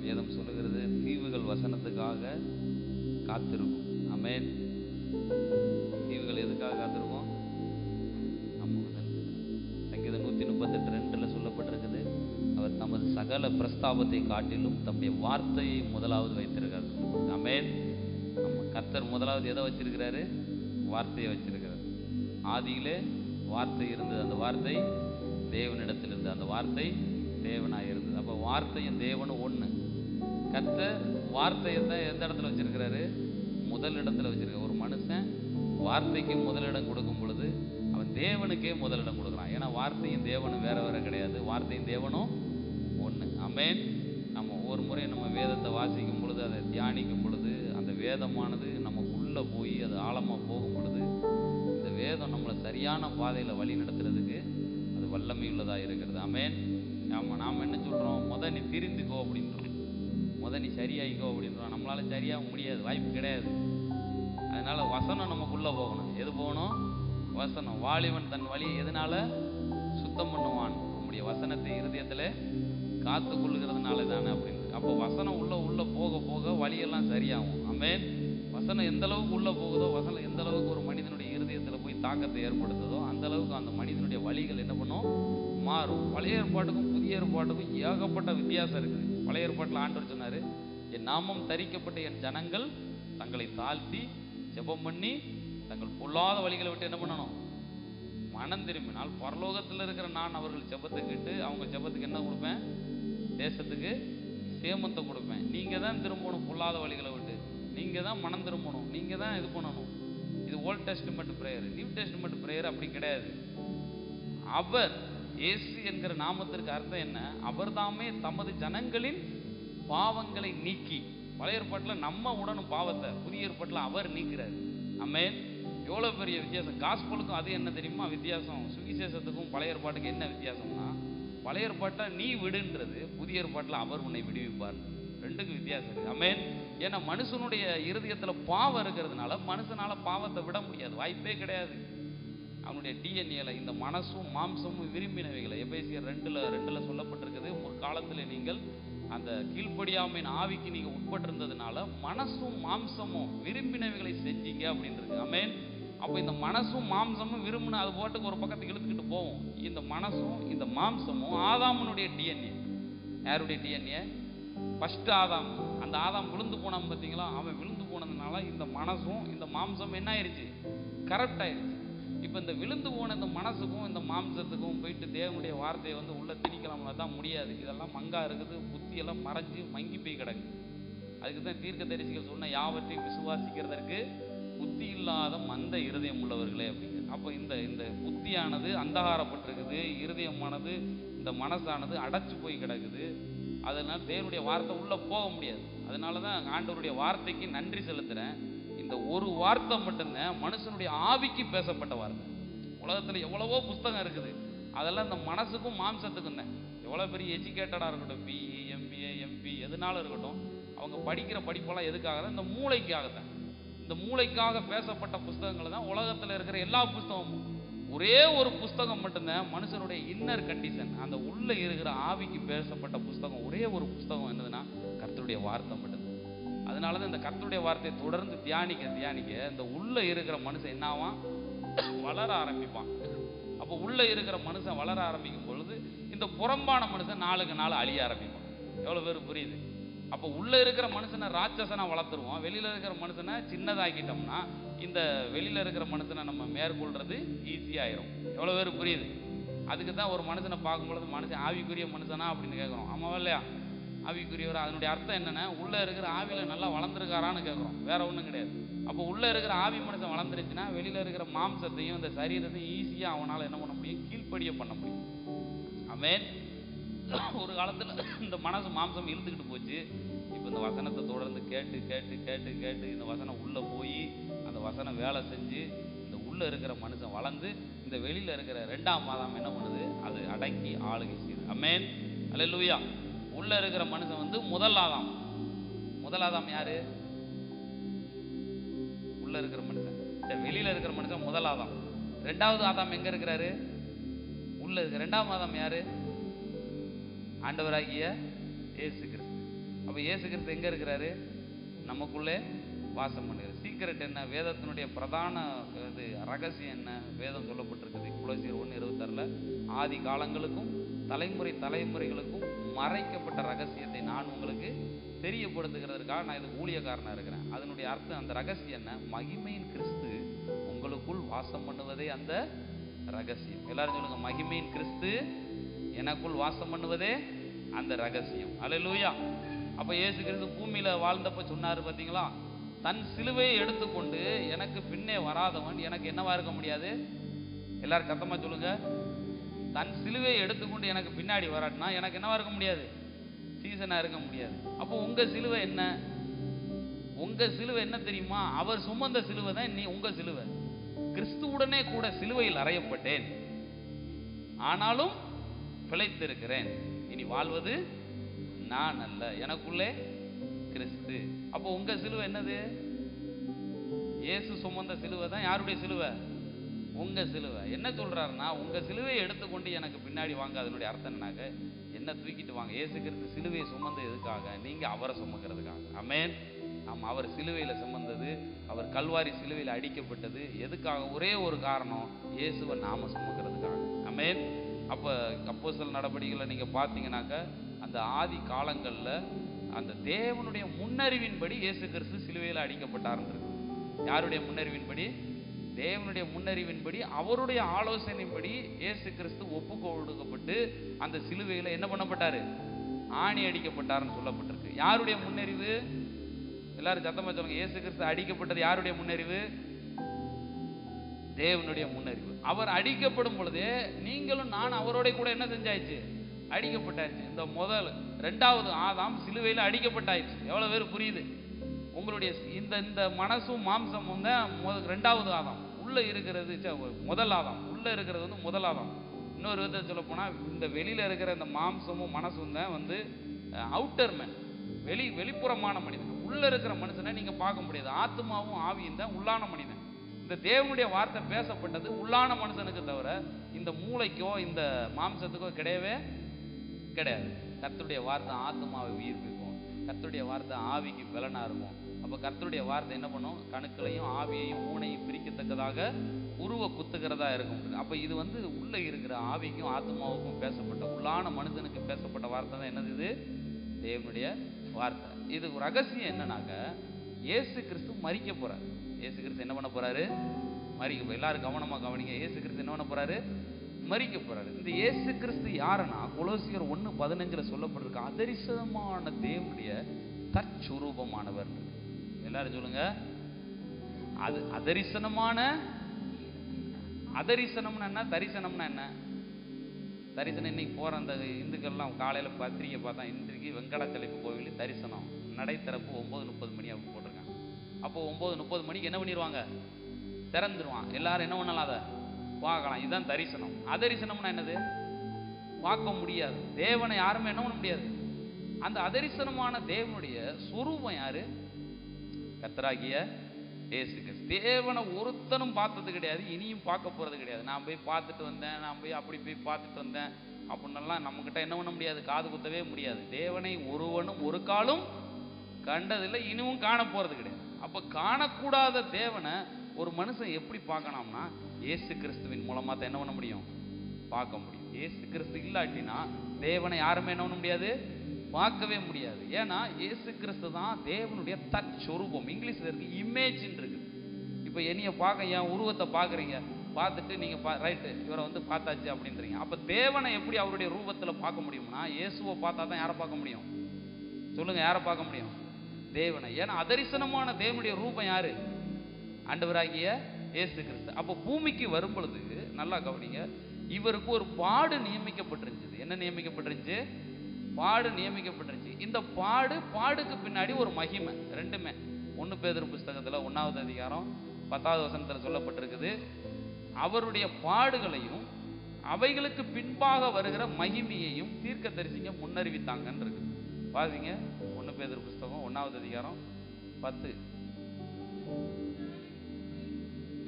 வேதம் சொல்லுகிறது தீவுகள் வசனத்துக்காக காத்திருக்கும். ஆமென். தீவுகள் எதுக்காக காத்திருக்கும்? சங்கீதம் 138:2 சொல்லப்பட்டிருக்குது, அவர் தமது சகல பிரஸ்தாபத்தை காட்டிலும் தம்முடைய வார்த்தையை முதலாவது வைத்திருக்கிறார். ஆமென். நம்ம கர்த்தர் முதலாவது எதை வச்சிருக்கிறாரு? வார்த்தையை வச்சிருக்கிறார். ஆதியிலே வார்த்தை இருந்தது, அந்த வார்த்தை தேவனிடத்தில் இருந்தது, அந்த வார்த்தை தேவனாக இருந்தது. அப்போ வார்த்தையும் தேவனும் ஒன்று. கர்த்தர் வார்த்தையை தான் எந்த இடத்துல வச்சிருக்கிறாரு? முதல் இடத்துல வச்சிருக்க. ஒரு மனுஷன் வார்த்தைக்கு முதலிடம் கொடுக்கும் பொழுது அவன் தேவனுக்கே முதலிடம் கொடுக்குறான். ஏன்னா வார்த்தையும் தேவனும் வேற வேற கிடையாது. வார்த்தையும் தேவனும் ஒன்று. ஆமென். நம்ம ஒவ்வொரு முறையும் நம்ம வேதத்தை வாசிக்கும் பொழுது, அதை தியானிக்கும் பொழுது, அந்த வேதமானது நமக்குள்ளே போய் அது ஆழமாக போகும் பொழுது வேதம் நம்மளை சரியான பாதையில் வழி நடத்துறதுக்கு அது வல்லமை உள்ளதாக இருக்கிறது. ஆமென். ஆமாம். நாம் என்ன சொல்கிறோம்? நீ திருந்துக்கோ அப்படின்றோம், நீ சரியாயிக்கோ அப்படின்றோம். நம்மளால சரியாக முடியாது, வாய்ப்பு கிடையாது. அதனால வசனம் நமக்குள்ளே போகணும். எது போகணும்? வசனம். வாலிபன் தன் வழியை எதனால சுத்தம் பண்ணுவான்? நம்முடைய வசனத்தை இருதயத்தில் காத்து கொள்ளுகிறதுனால தானே அப்படின்னு. அப்போ வசனம் உள்ள போக போக வழியெல்லாம் சரியாகும். ஆமென். வசனம் எந்த அளவுக்கு உள்ள போகுதோ, வசனம் எந்த அளவுக்கு ஒரு மனிதனுடைய இருதயத்தில் போய் தாக்கத்தை ஏற்படுத்துதோ, அந்த அளவுக்கு அந்த மனிதனுடைய வழிகள் என்ன பண்ணும்? மாறும். பழைய ஏற்பாட்டுக்கும் புதிய ஏற்பாட்டுக்கும் ஏகப்பட்ட வித்தியாசம் இருக்குது. பழைய ஏற்பாட்டில் ஆண்டவர் சொன்னார், என் நாமம் தரிக்கப்பட்ட என் ஜனங்கள் தங்களை தாழ்த்தி ஜெபம் பண்ணி தங்கள் பொல்லாத வழிகளை விட்டு என்ன பண்ணணும்? மனம் திரும்பினால் பரலோகத்தில் இருக்கிற நான் அவர்கள் ஜெபத்தை கேட்டு அவங்க ஜெபத்துக்கு என்ன கொடுப்பேன்? தேசத்துக்கு சேமத்தை கொடுப்பேன். நீங்கள் தான் திரும்பணும் பொல்லாத வழிகளை விட்டு. நீங்கள் தான் மனம் திரும்பணும். நீங்கள் தான் இது பண்ணணும். இது old testament prayer. New testament prayer அப்படி கிடையாது. அவர் இயேசு என்கிற நாமத்திற்கு அர்த்தம் என்ன? அவர் தாமே தமது ஜனங்களின் பாவங்களை நீக்கி. பழைய ஏற்பாட்டில் நம்ம உடனும் பாவத்தை, புதிய ஏற்பாட்டில் அவர் நீக்கிறார். ஆமென். எவ்வளோ பெரிய வித்தியாசம். காஸ்பலுக்கும் அது என்ன தெரியுமா வித்தியாசம்? சுவிசேஷத்துக்கும் பழைய ஏற்பாட்டுக்கு என்ன வித்தியாசம்னா, பழைய ஏற்பாட்டில் நீ விடுன்றது, புதிய ஏற்பாட்டில் அவர் உன்னை விடுவிப்பார். ரெண்டுக்கு வித்தியாசம் இருக்குது. ஆமென். ஏன்னா மனுஷனுடைய இருதயத்தில் பாவம் இருக்கிறதுனால மனுஷனால பாவத்தை விட முடியாது, வாய்ப்பே கிடையாது. அவனுடைய டிஎன்ஏல இந்த மனசும் மாம்சமும் விரும்பினவைகளை எபேசியர் 2:2 சொல்லப்பட்டிருக்குது. முற்காலத்தில் நீங்கள் அந்த கீழ்ப்படியாமையின் ஆவிக்கு நீங்க உட்பட்டிருந்ததுனால மனசும் மாம்சமும் விரும்பினவைகளை செஞ்சீங்க அப்படின்றது. ஆமென். அப்போ இந்த மனசும் மாம்சமும் விரும்பின அது போட்டுக்கு ஒரு பக்கத்துக்கு இழுத்துக்கிட்டு போவோம். இந்த மனசும் இந்த மாம்சமும் ஆதாமனுடைய டிஎன்ஏ. யாருடைய டிஎன்ஏ? ஃபர்ஸ்ட் ஆதாம். அந்த ஆதாம் விழுந்து போனான் பார்த்தீங்களா? அவன் விழுந்து போனதுனால இந்த மனசும் இந்த மாம்சம் என்ன ஆயிடுச்சு? கரப்ட் ஆயிடுச்சு. இப்போ இந்த விழுந்து போன இந்த மனசுக்கும் இந்த மாம்சத்துக்கும் போயிட்டு தேவனுடைய வார்த்தையை வந்து உள்ள திணிக்கலாம்னா தான் முடியாது. இதெல்லாம் மங்கா இருக்குது, புத்தியெல்லாம் மறைஞ்சு மங்கி போய் கிடக்கு. அதுக்கு தான் தீர்க்கதரிசிகள் சொன்ன யாவற்றையும் விசுவாசிக்கிறதற்கு புத்தி இல்லாத மந்த இருதயம் உள்ளவர்களே அப்படிங்க. அப்போ இந்த இந்த புத்தியானது அந்தகாரப்பட்டிருக்குது, இருதயமானது இந்த மனசானது அடைச்சு போய் கிடக்குது. அதனால தேவனுடைய வார்த்தை உள்ள போக முடியாது. அதனால தான் ஆண்டவருடைய வார்த்தைக்கு நன்றி செலுத்துறேன். இந்த ஒரு வார்த்தை மட்டும்தான் மனுஷனுடைய ஆவிக்கு பேசப்பட்ட வார்த்தை. உலகத்தில் எவ்வளவோ புஸ்தகம் இருக்குது, அதெல்லாம் இந்த மனசுக்கும் மாம்சத்துக்கும் தான். எவ்வளோ பெரிய எஜுகேட்டடாக இருக்கட்டும், பிஇ எம்பிஏ எம்பி எதுனாலும் இருக்கட்டும், அவங்க படிக்கிற படிப்பெல்லாம் எதுக்காக தான்? இந்த மூளைக்காகத்தான். இந்த மூளைக்காக பேசப்பட்ட புஸ்தகங்கள் தான் உலகத்தில் இருக்கிற எல்லா புஸ்தகமும். ஒரே ஒரு புஸ்தகம் மட்டும்தான் மனுஷனுடைய இன்னர் கண்டிஷன், அந்த உள்ள இருக்கிற ஆவிக்கு பேசப்பட்ட புஸ்தகம். ஒரே ஒரு புஸ்தகம் என்னதுன்னா கர்த்தருடைய வார்த்தை மட்டும்தான். அதனால தான் இந்த கர்த்தருடைய வார்த்தையை தொடர்ந்து தியானிக்க இந்த உள்ள இருக்கிற மனுஷன் என்னாவான்? வளர ஆரம்பிப்பான். அப்போ உள்ள இருக்கிற மனுஷன் வளர ஆரம்பிக்கும் பொழுது இந்த புறம்பான மனுஷன் நாளுக்கு நாள் அழிய ஆரம்பிப்பான். எவ்வளோ பேர் புரியுது? அப்போ உள்ள இருக்கிற மனுஷனை ராட்சசனா வளர்த்துருவோம், வெளியில இருக்கிற மனுஷனை சின்னதாக்கிட்டோம்னா இந்த வெளியில இருக்கிற மனுஷனை நம்ம மேற்கொள்றது ஈஸியாயிரும். எவ்வளோ பேர் புரியுது? அதுக்கு தான் ஒரு மனுஷனை பார்க்கும்பொழுது மனுஷன் ஆவிக்குரிய மனுஷனா அப்படின்னு கேட்குறோம். ஆமாவா இல்லையா? ஆவிக்குரியவர், அதனுடைய அர்த்தம் என்னன்னா உள்ள இருக்கிற ஆவியில நல்லா வளர்ந்துருக்காரான்னு கேட்குறோம், வேற ஒன்றும் கிடையாது. அப்போ உள்ள இருக்கிற ஆவி மனுஷன் வளர்ந்துருச்சுன்னா வெளியில இருக்கிற மாம்சத்தையும் இந்த சரீரத்தையும் ஈஸியாக அவனால் என்ன பண்ண முடியும்? கீழ்ப்படிய பண்ண முடியும். ஆமென். ஒரு காலத்தில் இந்த மனசு மாம்சம் இழுத்துக்கிட்டு போச்சு. இப்போ இந்த வசனத்தை தொடர்ந்து கேட்டு கேட்டு கேட்டு கேட்டு இந்த வசனம் உள்ளே போய் அந்த வசனம் வேலை செஞ்சு இந்த உள்ளே இருக்கிற மனுஷன் வளர்ந்து இந்த வெளியில் இருக்கிற 2ஆம் ஆதாம் என்ன பண்ணுது? அது அடக்கி ஆளுகை செய்யுது. ஆமென். அல்லேலூயா. உள்ளே இருக்கிற மனுஷன் வந்து முதல் ஆதாம். முதல் ஆதாம் யாரு? உள்ள இருக்கிற மனுஷன். இந்த வெளியில் இருக்கிற மனுஷன் முதல் ஆதாம். 2வது ஆதாம் எங்கே இருக்கிறாரு? உள்ள இருக்கிற 2ஆம் ஆதாம் யாரு? ஆண்டவராகிய இயேசு கிறிஸ்து. அப்போ இயேசு கிறிஸ்து எங்கே இருக்கிறாரு? நமக்குள்ளே வாசம் பண்ணுகிறார். சீக்கிரட் என்ன? வேதத்தினுடைய பிரதான இது ரகசியம் என்ன? வேதம் சொல்லப்பட்டிருக்குது கொலோசியர் 1:26 ஆதி காலங்களுக்கும் தலைமுறைகளுக்கும் மறைக்கப்பட்ட ரகசியத்தை நான் உங்களுக்கு தெரியப்படுத்துகிறதுக்காக நான் இதுக்கு ஊழியக்காரனாக இருக்கிறேன். அதனுடைய அர்த்தம், அந்த ரகசியம் என்ன? மகிமையின் கிறிஸ்து உங்களுக்குள் வாசம் பண்ணுவதே அந்த ரகசியம். எல்லாரும் சொல்லுங்க, மகிமையின் கிறிஸ்து எனக்குள் வாசம் பண்ணுவதே அந்த ரகசியம். அல்லேலூயா. அப்போ இயேசு கிறிஸ்து பூமியில வாழ்ந்தப்ப சொன்னாரு பார்த்தீங்களா, தன் சிலுவையை எடுத்துக்கொண்டு எனக்கு பின்னே வராதவன் எனக்கு என்னவா இருக்க முடியாது? எல்லாரும் சத்தமா சொல்லுங்க. தன் சிலுவையை எடுத்துக்கொண்டு எனக்கு பின்னாடி வராட்டினா எனக்கு என்னவா இருக்க முடியாது? சீசனா இருக்க முடியாது. அப்போ உங்க சிலுவை என்ன? உங்க சிலுவை என்ன தெரியுமா? அவர் சுமந்த சிலுவை தான் நீ உங்க சிலுவை. கிறிஸ்துவுடனே கூட சிலுவையில் அறையப்பட்டேன், ஆனாலும் பிழைத்திருக்கிறேன். இனி வாழ்வது நான் அல்ல, எனக்குள்ளே கிறிஸ்து. அப்போ உங்க சிலுவை என்னது? இயேசு சுமந்த சிலுவை தான் யாருடைய சிலுவை? உங்க சிலுவை. என்ன சொல்றாருன்னா, உங்க சிலுவையை எடுத்துக்கொண்டு எனக்கு பின்னாடி வாங்க. அதனுடைய அர்த்தம் என்னாக? என்ன தூக்கிட்டு வாங்க. இயேசு கிறிஸ்து சிலுவையை சுமந்து எதுக்காக? நீங்க அவரை சுமக்கிறதுக்காக. ஆமென். ஆமாம், அவர் சிலுவையில் சுமந்தது, அவர் கல்வாரி சிலுவையில் அடிக்கப்பட்டது எதுக்காக? ஒரே ஒரு காரணம், இயேசுவை நாம சுமக்கிறதுக்காக. ஆமென். அப்போ அப்போஸ்தலர் நடபடிகளை நீங்கள் பார்த்தீங்கன்னாக்க அந்த ஆதி காலங்களில் அந்த தேவனுடைய முன்னறிவின்படி இயேசு கிறிஸ்து சிலுவையில் அடிக்கப்பட்டார்ன்றது. யாருடைய முன்னறிவின்படி? தேவனுடைய முன்னறிவின்படி, அவருடைய ஆலோசனையின்படி இயேசு கிறிஸ்து ஒப்பு கொடுக்கப்பட்டு அந்த சிலுவையில் என்ன பண்ணப்பட்டாரு? ஆணி அடிக்கப்பட்டார்னு சொல்லப்பட்டிருக்கு. யாருடைய முன்னறிவு? எல்லாரும் சத்தமா சொல்லுங்க. இயேசு கிறிஸ்து அடிக்கப்பட்டது யாருடைய முன்னறிவு? தேவனுடைய முன்னறிவு. அவர் அடிக்கப்படும் பொழுதே நீங்களும் நான் அவரோட கூட என்ன செஞ்சாச்சு? அடிக்கப்பட்டாச்சு. இந்த முதல் 2வது ஆதாம் சிலுவையில் அடிக்கப்பட்டாச்சு. எவ்வளவு பேர் புரியுது? உங்களுடைய இந்த மனசும் மாம்சமும் தான் 2வது ஆதாம். உள்ள இருக்கிறது முதல் ஆதாம், உள்ள இருக்கிறது வந்து முதல் ஆதாம். இன்னொரு விதத்தை சொல்ல போனா இந்த வெளியில இருக்கிற இந்த மாம்சமும் மனசும் தான் வந்து அவுட்டர் மேன், வெளிப்புறமான மனிதன். உள்ள இருக்கிற மனுஷனை நீங்க பார்க்க முடியாது. ஆத்மாவும் ஆவியும் தான் உள்ளான மனிதன். இந்த தேவனுடைய வார்த்தை பேசப்பட்டது உள்ளான மனுஷனுக்கு தவிர இந்த மூளைக்கோ இந்த மாம்சத்துக்கோ கிடையவே கிடையாது. கர்த்தருடைய வார்த்தை ஆத்மாவை உயிர்ப்பிக்கும், கர்த்தருடைய வார்த்தை ஆவிக்கு பலனா இருக்கும். அப்ப கர்த்தருடைய வார்த்தை என்ன பண்ணும்? கணுக்களையும் ஆவியையும் ஊனையும் பிரிக்கத்தக்கதாக உருவ குத்துகிறதா இருக்கும். அப்ப இது வந்து உள்ள இருக்கிற ஆவிக்கும் ஆத்மாவுக்கும் பேசப்பட்ட உள்ளான மனுஷனுக்கு பேசப்பட்ட வார்த்தை தான் என்னது? இது தேவனுடைய வார்த்தை. இது ரகசியம் என்னன்னாக்க, இயேசு கிறிஸ்து மரிக்க போறாரு. இயேசு கிறிஸ்து என்ன பண்ண போறாரு? மரிக்க. எல்லாரும் கவனமா கவனிங்க. இயேசு கிறிஸ்து என்ன பண்ண போறாரு? மரிக்க போறாரு. இந்த இயேசு கிறிஸ்து யாருன்னா, கொலோசியர் 1:15 சொல்லப்பட்டிருக்கு, அதரிசனமான தேவனுடைய தற்சுரூபமானவர். எல்லாரும் சொல்லுங்க. அது அதரிசனமான. அதரிசனம்னா என்ன? தரிசனம்னா என்ன? தரிசனம் இன்னைக்கு போற அந்த இந்துக்கள்லாம் காலையில பத்திரிகை பார்த்தா, இன்றைக்கு வெங்கடாச்சலபதி கோவில் தரிசனம் நடை திறப்பு 9:30 மணி அப்படி போட்டிருக்காங்க. அப்போ 9:30 மணிக்கு என்ன பண்ணிடுவாங்க? திறந்துருவான். எல்லாரும் என்ன பண்ணலாம்? அதை பார்க்கலாம். இதுதான் தரிசனம். அதரிசனம்னா என்னது? பார்க்க முடியாது. தேவனை யாருமே என்ன பண்ண முடியாது. அந்த அதரிசனமான தேவனுடைய சொரூபம் யாரு? கர்த்தராகிய இயேசு கிறிஸ்து. தேவனை ஒருத்தனும் பார்த்தது கிடையாது, இனியும் பார்க்க போறது கிடையாது. நான் போய் பார்த்துட்டு வந்தேன், நான் போய் அப்படி போய் பார்த்துட்டு வந்தேன் அப்படின்னெல்லாம் நம்மகிட்ட என்ன பண்ண முடியாது, காது குத்தவே முடியாது. தேவனை ஒருவனும் ஒரு காலும் கண்டதில்லை, இனியும் காண போறது கிடையாது. அப்ப காணக்கூடாத தேவனை ஒரு மனுஷன் எப்படி பார்க்கணும்னா, இயேசு கிறிஸ்துவின் மூலமா தான் என்ன பண்ண முடியும்? பார்க்க முடியும். இயேசு கிறிஸ்து இல்லாட்டினா தேவனை யாருமே என்ன பண்ண முடியாது, பார்க்கவே முடியாது. ஏன்னா இயேசு கிறிஸ்து தான் தேவனுடைய தற்சொரூபம். இங்கிலீஷ்ல இருக்கு இமேஜ் இருக்கு. இப்ப என்னைய பார்க்க, என் உருவத்தை பார்க்குறீங்க, பார்த்துட்டு நீங்க ரைட்டு இவரை வந்து பார்த்தாச்சு அப்படின்றீங்க. அப்ப தேவனை எப்படி அவருடைய ரூபத்துல பார்க்க முடியும்னா, இயேசுவை பார்த்தா தான் யாரை பார்க்க முடியும்? சொல்லுங்க, யாரை பார்க்க முடியும்? தேவனை. ஏன்னா அதரிசனமான தேவனுடைய ரூபம் யாரு? ஆண்டவராகிய இயேசு கிறிஸ்து. அப்ப பூமிக்கு வரும் பொழுது நல்லா கவனிங்க, இவருக்கு ஒரு பாடு நியமிக்கப்பட்டிருந்துச்சு. என்ன நியமிக்கப்பட்டிருந்துச்சு? பாடு நியமிக்கப்பட்டிருந்துச்சு. இந்த பாடுக்கு பின்னாடி ஒரு மகிமை. ரெண்டுமே 1 பேதுரு புஸ்தகத்துல 1வது அதிகாரம் 10வது வசனத்துல சொல்லப்பட்டிருக்குது. அவருடைய பாடுகளையும் அவைகளுக்கு பின்பாக வருகிற மகிமையையும் தீர்க்கதரிசிங்க முன்னறிவித்தாங்கன்னு இருக்கு. பாருங்க, 1 பேதுரு புஸ்தகம் 1வது அதிகாரம் 10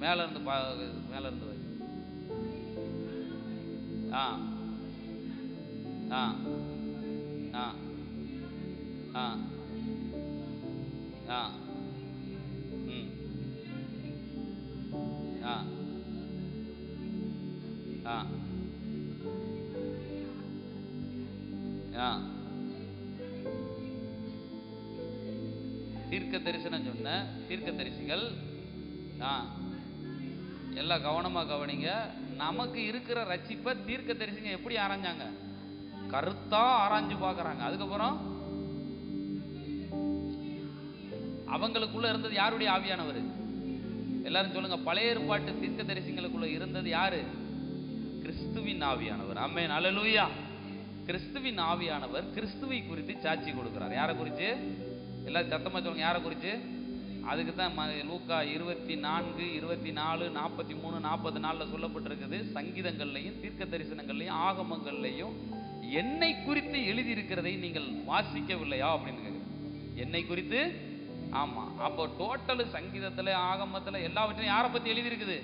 மேல இருந்து ஆ ஆ ஆ ஆ ஆ ம் ஆ ஆ ஆ தீர்க்க தரிசனம் சொன்ன தீர்க்கதரிசிகள் எல்லாம் கவனமா கவனிங்க. நமக்கு இருக்கிற ரட்சிப்பை தீர்க்க தரிசிங்க எப்படி ஆராய்ஞ்சாங்க? கருத்தா ஆராய்ஞ்சு பார்க்கறாங்க. அதுக்கப்புறம் அவங்களுக்குள்ள இருந்தது யாருடைய ஆவியானவர்? எல்லாரும் சொல்லுங்க. பழைய ஏற்பாட்டு தீர்க்க தரிசிகளுக்குள்ள இருந்தது யாரு? கிறிஸ்துவின் ஆவியானவர். ஆமென், அல்லேலூயா. கிறிஸ்துவின் ஆவியானவர் கிறிஸ்துவை குறித்து சாட்சி கொடுக்கிறார். யாரை குறித்து? எல்லாரும் சத்தமா சொல்லுங்க, யாரை குறித்து? அதுக்கு தான் லூக்கா 24, 24, 43, 44 சொல்லப்பட்டிருக்குது. சங்கீதங்கள்லையும் தீர்க்க தரிசனங்கள்லையும் ஆகமங்கள்லையும் என்னை குறித்து எழுதி இருக்கிறதை நீங்கள் வாசிக்கவில்லையா அப்படின்னு கேட்குறேன். என்னை குறித்து. ஆமா, அப்போ டோட்டல் சங்கீதத்துல ஆகமத்துல எல்லாவற்றையும் யாரை பத்தி எழுதி இருக்குது?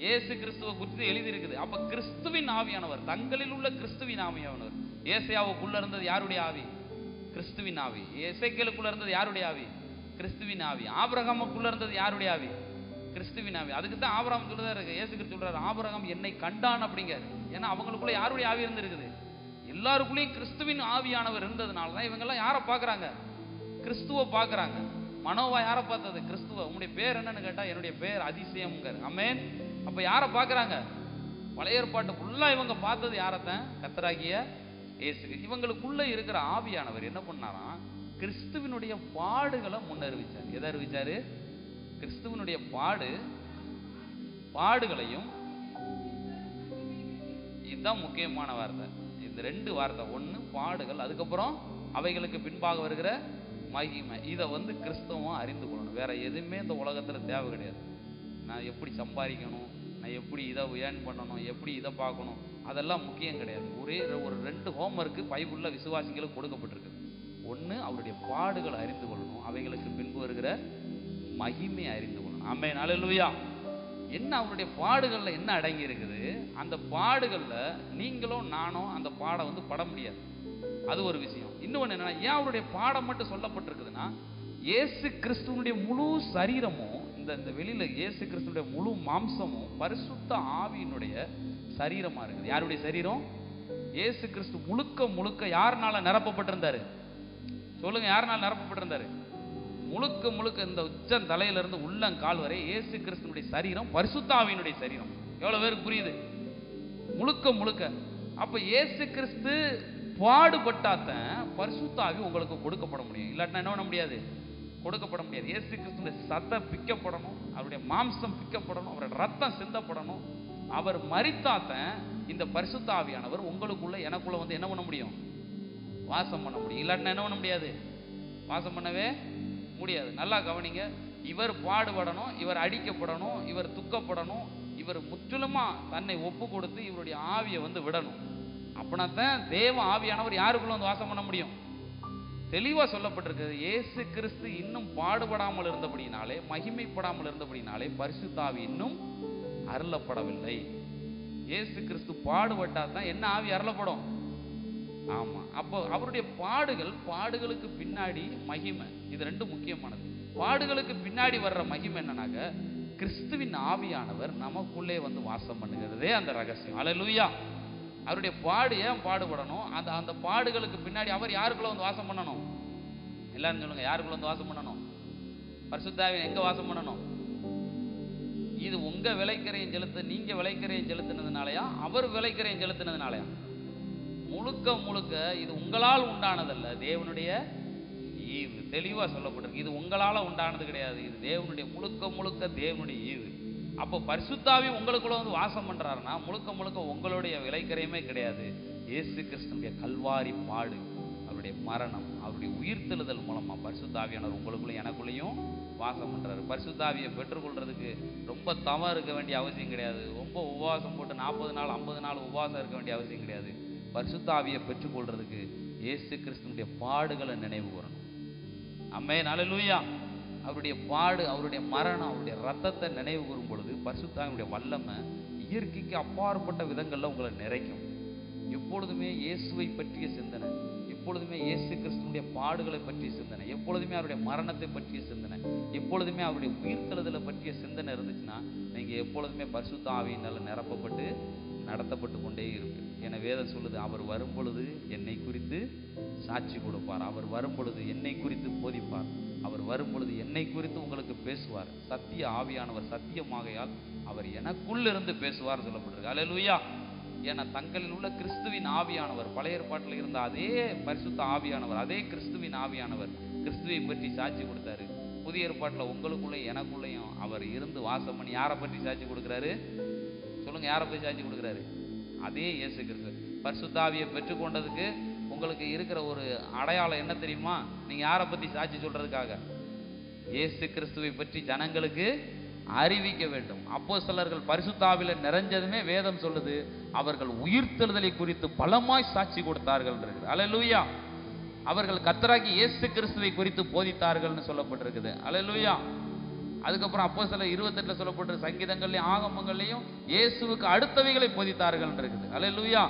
இயேசு கிறிஸ்துவை குறித்து எழுதி இருக்குது. அப்ப கிறிஸ்துவின் ஆவியானவர், தங்களில் உள்ள கிறிஸ்துவின் ஆவியானவர். ஏசாயாவுக்குள்ள இருந்தது யாருடைய ஆவி? கிறிஸ்துவின் ஆவி. எசேக்கியேலுக்குள்ள இருந்தது யாருடைய ஆவி? கிறிஸ்துவின் ஆவி. ஆபிரகாமுக்குள்ள இருந்தது யாருடைய ஆவி? கிறிஸ்துவின் ஆவி. அதுக்கு தான் ஆபிரகாம் சொல்றாரு, இயேசு கிறிஸ்து சொல்றாரு, ஆபிரகாம் என்னை கண்டான் அப்படிங்காரு. ஏன்னா அவங்களுக்குள்ள யாருடைய ஆவி இருந்திருக்குது? எல்லாருக்குள்ளேயும் கிறிஸ்துவின் ஆவியானவர் இருந்ததுனால தான் இவங்க எல்லாம் யாரை பார்க்கறாங்க? கிறிஸ்துவை பார்க்கறாங்க. மனோவா யாரை பார்த்தது? கிறிஸ்துவ. உங்களுடைய பேர் என்னன்னு கேட்டா என்னுடைய பேர் அதிசயம்ங்காரு. ஆமென். அப்ப யாரை பார்க்கறாங்க? பழைய ஏற்பாட்டு ஃபுல்லா இவங்க பார்த்தது யாரைத்தான்? கர்த்தராகிய இயேசு. இவங்களுக்குள்ள இருக்கிற ஆவியானவர் என்ன பண்ணாராம்? கிறிஸ்துவினுடைய பாடுகளை முன்னறிவிச்சார். எதை அறிவிச்சாரு? கிறிஸ்துவனுடைய பாடுகளையும். இதுதான் முக்கியமான வார்த்தை. இந்த 2 வார்த்தை. 1 பாடுகள், அதுக்கப்புறம் அவைகளுக்கு பின்பாக வருகிற மகிமை. இதை கிறிஸ்தவம் அறிந்து கொள்ளணும். வேற எதுவுமே இந்த உலகத்துல தேவை கிடையாது. நான் எப்படி சம்பாதிக்கணும், நான் எப்படி இதை ஏர்ன் பண்ணணும், எப்படி இதை பார்க்கணும், அதெல்லாம் முக்கியம் கிடையாது. ஒரே ஒரு 2 ஹோம்வொர்க்கு பைபிளில் விசுவாசிகளுக்கு கொடுக்கப்பட்டிருக்கு. ஒன்று, அவருடைய பாடுகளை அறிந்து கொள்ளணும், அவைகளுக்கு பின்பு வருகிற மகிமை அறிந்து கொள்ளணும். ஆமென், அல்லேலூயா. என்ன அவருடைய பாடுகளில் என்ன அடங்கி இருக்குது? அந்த பாடுகளில் நீங்களும் நானும் அந்த பாடம் பட முடியாது. அது ஒரு விஷயம். இன்னொன்று என்னன்னா, ஏன் அவருடைய பாடம் மட்டும் சொல்லப்பட்டிருக்குதுன்னா, இயேசு கிறிஸ்துவனுடைய முழு சரீரமும் இந்த வெளியில இயேசு கிறிஸ்துவனுடைய முழு மாம்சமும் பரிசுத்த ஆவியினுடைய சரீரமா இருக்குது. யாருடைய சரீரம்? இயேசு கிறிஸ்து முழுக்க முழுக்க யாருனால நிரப்பப்பட்டிருந்தாரு? சொல்லுங்க, யாருனால நிரப்பப்பட்டிருந்தாரு? முழுக்க முழுக்க இந்த உச்சம் தலையிலிருந்து உள்ளங்கால் வரை இயேசு கிறிஸ்துவனுடைய சரீரம் பரிசுத்த ஆவியினுடைய சரீரம். எவ்வளவு பேருக்கு புரியுது? முழுக்க முழுக்க. அப்ப இயேசு கிறிஸ்து பாடுபட்டாதான் பரிசுத்த ஆவி உங்களுக்கு கொடுக்கப்பட முடியும். இல்லாட்டினா என்ன பண்ண முடியாது? கொடுக்கப்பட முடியாது. இயேசு கிறிஸ்துடைய சத்தம் பிக்கப்படணும், அவருடைய மாம்சம் பிக்கப்படணும், அவருடைய ரத்தம் சிந்தப்படணும். அவர் மரித்தாதான் இந்த பரிசுத்த ஆவியானவர் உங்களுக்குள்ள எனக்குள்ள என்ன பண்ண முடியும்? வாசம் பண்ண முடியும். இல்லாட்டினா என்ன பண்ண முடியாது? வாசம் பண்ணவே முடியாது. நல்லா கவனிங்க. இவர் பாடுபடணும், இவர் அடிக்கப்படணும், இவர் துக்கப்படணும், இவர் முற்றிலுமா தன்னை ஒப்பு கொடுத்து இவருடைய ஆவியை விடணும். அப்படின்னாத்தான் தேவ ஆவியானவர் யாருக்குள்ள வாசம் பண்ண முடியும். தெளிவா சொல்லப்பட்டிருக்கிறது. இயேசு கிறிஸ்து இன்னும் பாடுபடாமல் இருந்தபடினாலே, மகிமைப்படாமல் இருந்தபடினாலே பரிசுத்த ஆவி இன்னும் அருளப்படவில்லை. இயேசு கிறிஸ்து பாடுபட்டா தான் என்ன ஆவி அருளப்படும்? ஆமா. அப்போ அவருடைய பாடுகளுக்கு பின்னாடி மகிமை, இது ரெண்டும் முக்கியமானது. பாடுகளுக்கு பின்னாடி வர்ற மகிமை என்னன்னாக்க, கிறிஸ்துவின் ஆவியானவர் நமக்குள்ளே வாசம் பண்ணுகிறதே அந்த ரகசியம். அல்லேலூயா. அவருடைய பாடு ஏன் பாடுபடணும்? அந்த பாடுகளுக்கு பின்னாடி அவர் யாருக்குள்ள வாசம் பண்ணணும்? எல்லாரும் சொல்லுங்க, யாருக்குள்ள வாசம் பண்ணணும்? பரிசுத்த ஆவி எங்க வாசம் பண்ணணும்? இது உங்க விலைக்கரையும் செலுத்த, நீங்க விலைக்கரையும் செலுத்தினதுனாலயா, அவர் விலைக்கரையும் செலுத்தினதுனாலயா? முழுக்க முழுக்க இது உங்களால் உண்டானதல்ல, தேவனுடைய ஈவு. தெளிவா சொல்லப்பட்டிருக்கு. இது உங்களால உண்டானது கிடையாது, இது தேவனுடைய முழுக்க முழுக்க தேவனுடைய ஈவு. அப்போ பரிசுத்தாவி உங்களுக்குள்ள வாசம் பண்றாருன்னா முழுக்க முழுக்க உங்களுடைய விலைக்கரையுமே கிடையாது. இயேசு கிறிஸ்துடைய கல்வாரி பாடு, அவருடைய மரணம், அவருடைய உயிர்த்தெழுதல் மூலமா பரிசுத்தாவியானவர் உங்களுக்குள்ள எனக்குள்ளேயும் வாசம் பண்றாரு. பரிசுத்தாவியை பெற்றுக்கொள்றதுக்கு ரொம்ப தவம் இருக்க வேண்டிய அவசியம் கிடையாது. ரொம்ப உபவாசம் போட்டு 40 நாள் 50 நாள் உபவாசம் இருக்க வேண்டிய அவசியம் கிடையாது. பரிசுத்தாவியை பெற்றுக்கொள்றதுக்கு இயேசு கிறிஸ்துடைய பாடுகளை நினைவு கூறணும். ஆமென், அல்லேலூயா. அவருடைய பாடு, அவருடைய மரணம், அவருடைய ரத்தத்தை நினைவு கூறும் பொழுது பரிசுத்தாவியுடைய வல்லமை இயற்கைக்கு அப்பாற்பட்ட விதங்கள்ல உங்களை நிறைக்கும். எப்பொழுதுமே இயேசுவை பற்றிய சிந்தனை, எப்பொழுதுமே இயேசு கிறிஸ்துடைய பாடுகளை பற்றிய சிந்தனை, எப்பொழுதுமே அவருடைய மரணத்தை பற்றிய சிந்தனை, எப்பொழுதுமே அவருடைய உயிர்த்தெழுதலை பற்றிய சிந்தனை இருந்துச்சுன்னா நீங்க எப்பொழுதுமே பரிசுத்த ஆவியினால நிரப்பப்பட்டு நடத்தப்பட்டு கொண்டே இருப்பீங்க. என வேதம் சொல்லுது, அவர் வரும் பொழுது என்னை குறித்து சாட்சி கொடுப்பார், அவர் வரும் பொழுது என்னை குறித்து போதிப்பார், அவர் வரும் பொழுது என்னை குறித்து உங்களுக்கு பேசுவார். சத்திய ஆவியானவர் சத்தியமாகையால் அவர் எனக்குள்ளிருந்து பேசுவார் சொல்லப்பட்டிருக்கு. அல்லேலூயா. ஏன்னா தங்களில் உள்ள கிறிஸ்துவின் ஆவியானவர், பழைய ஏற்பாட்டில் இருந்த அதே பரிசுத்த ஆவியானவர், அதே கிறிஸ்துவின் ஆவியானவர் கிறிஸ்துவை பற்றி சாட்சி கொடுத்தாரு. புதிய ஏற்பாட்டில் உங்களுக்குள்ளே எனக்குள்ளேயும் அவர் இருந்து வாசம் பண்ணி யாரை பற்றி சாட்சி கொடுக்குறாரு? சொல்லுங்க, யாரை பற்றி சாட்சி கொடுக்குறாரு? அதே இயேசு கிறிஸ்து. பரிசுத்த ஆவியை பெற்றுக்கொண்டதுக்கு உங்களுக்கு இருக்கிற ஒரு அடையாளம் என்ன தெரியுமா? நீங்க யாரை பற்றி சாட்சி சொல்றதுக்காக? இயேசு கிறிஸ்துவை பற்றி ஜனங்களுக்கு அறிவிக்க வேண்டும். அப்போஸ்தலர்கள் பரிசுத்த ஆவியில நிறைஞ்சதுமே வேதம் சொல்லுது, அவர்கள் உயிர்த்தெழுதலை குறித்து பலமாய் சாட்சி கொடுத்தார்கள். அல்லேலூயா. அவர்கள் கர்த்தராகிய இயேசு கிறிஸ்துவை குறித்து போதித்தார்கள்னு சொல்லப்பட்டிருக்குது. அல்லேலூயா. அதுக்கப்புறம் அப்போஸ்தலர் 28 சொல்லப்பட்டிருக்கிற சங்கீதங்கள்லையும் ஆகமங்கள்லையும் இயேசுவுக்கு அடுத்தவைகளை போதித்தார்கள் இருக்குது. அல்லேலூயா.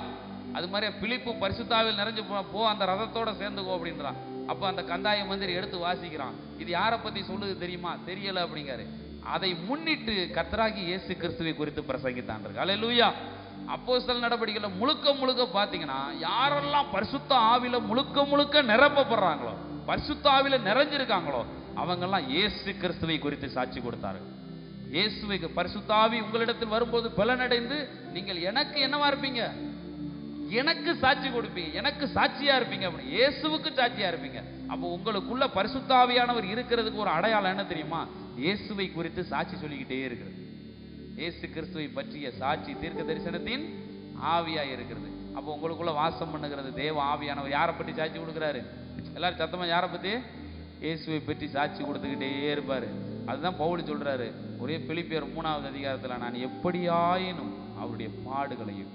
அது மாதிரி பிலிப்பு பரிசுத்த ஆவியில் நிறைஞ்சு போ, அந்த ரதத்தோட சேர்ந்துக்கோ அப்படின்றான். அப்போ அந்த கந்தாய மந்திரி எடுத்து வாசிக்கிறான். இது யாரை பத்தி சொல்லுது தெரியுமா? தெரியல அப்படிங்காரு. அதை முன்னிட்டு கர்த்தராகிய இயேசு கிறிஸ்துவை குறித்து பிரசங்கித்தான். அல்லேலூயா. அப்போஸ்தலர் நடவடிக்கையில முழுக்க முழுக்க பாத்தீங்கன்னா யாரெல்லாம் பரிசுத்த ஆவியில முழுக்க முழுக்க நிரப்பப்படுறாங்களோ, பரிசுத்த ஆவியில நிறைஞ்சிருக்காங்களோ, அவங்கெல்லாம் இயேசு கிறிஸ்துவை குறித்து சாட்சி கொடுத்தார்கள். இயேசுவை பரிசுத்த ஆவி உங்களிடத்தில் வரும்போது பலனடைந்து நீங்கள் எனக்கு என்னவா இருப்பீங்க? எனக்கு சாட்சி கொடுப்பீங்க, எனக்கு சாட்சியா இருப்பீங்க. அப்படி இயேசுவுக்கு சாட்சியா இருப்பீங்க. அப்போ உங்களுக்குள்ள பரிசுத்த ஆவியானவர் இருக்கிறதுக்கு ஒரு அடையாளம் என்ன தெரியுமா? இயேசுவை குறித்து சாட்சி சொல்லிக்கிட்டே இருக்கிறது. இயேசு கிறிஸ்துவை பற்றிய சாட்சி தீர்க்க தரிசனத்தின் ஆவியாய் இருக்கிறது. அப்போ உங்களுக்குள்ள வாசம் பண்ணுகிறது தேவ ஆவியானவர். யாரை பற்றி சாட்சி கொடுக்குறாரு? எல்லாரும் சத்தமா யாரை பற்றி? இயேசுவை பற்றி சாட்சி கொடுத்துக்கிட்டே இருப்பாரு. அதுதான் பவுல் சொல்றாரு, ஒரே பிலிப்பியர் 3வது அதிகாரத்தில், நான் எப்படியாயினும் அவருடைய பாடுகளையும்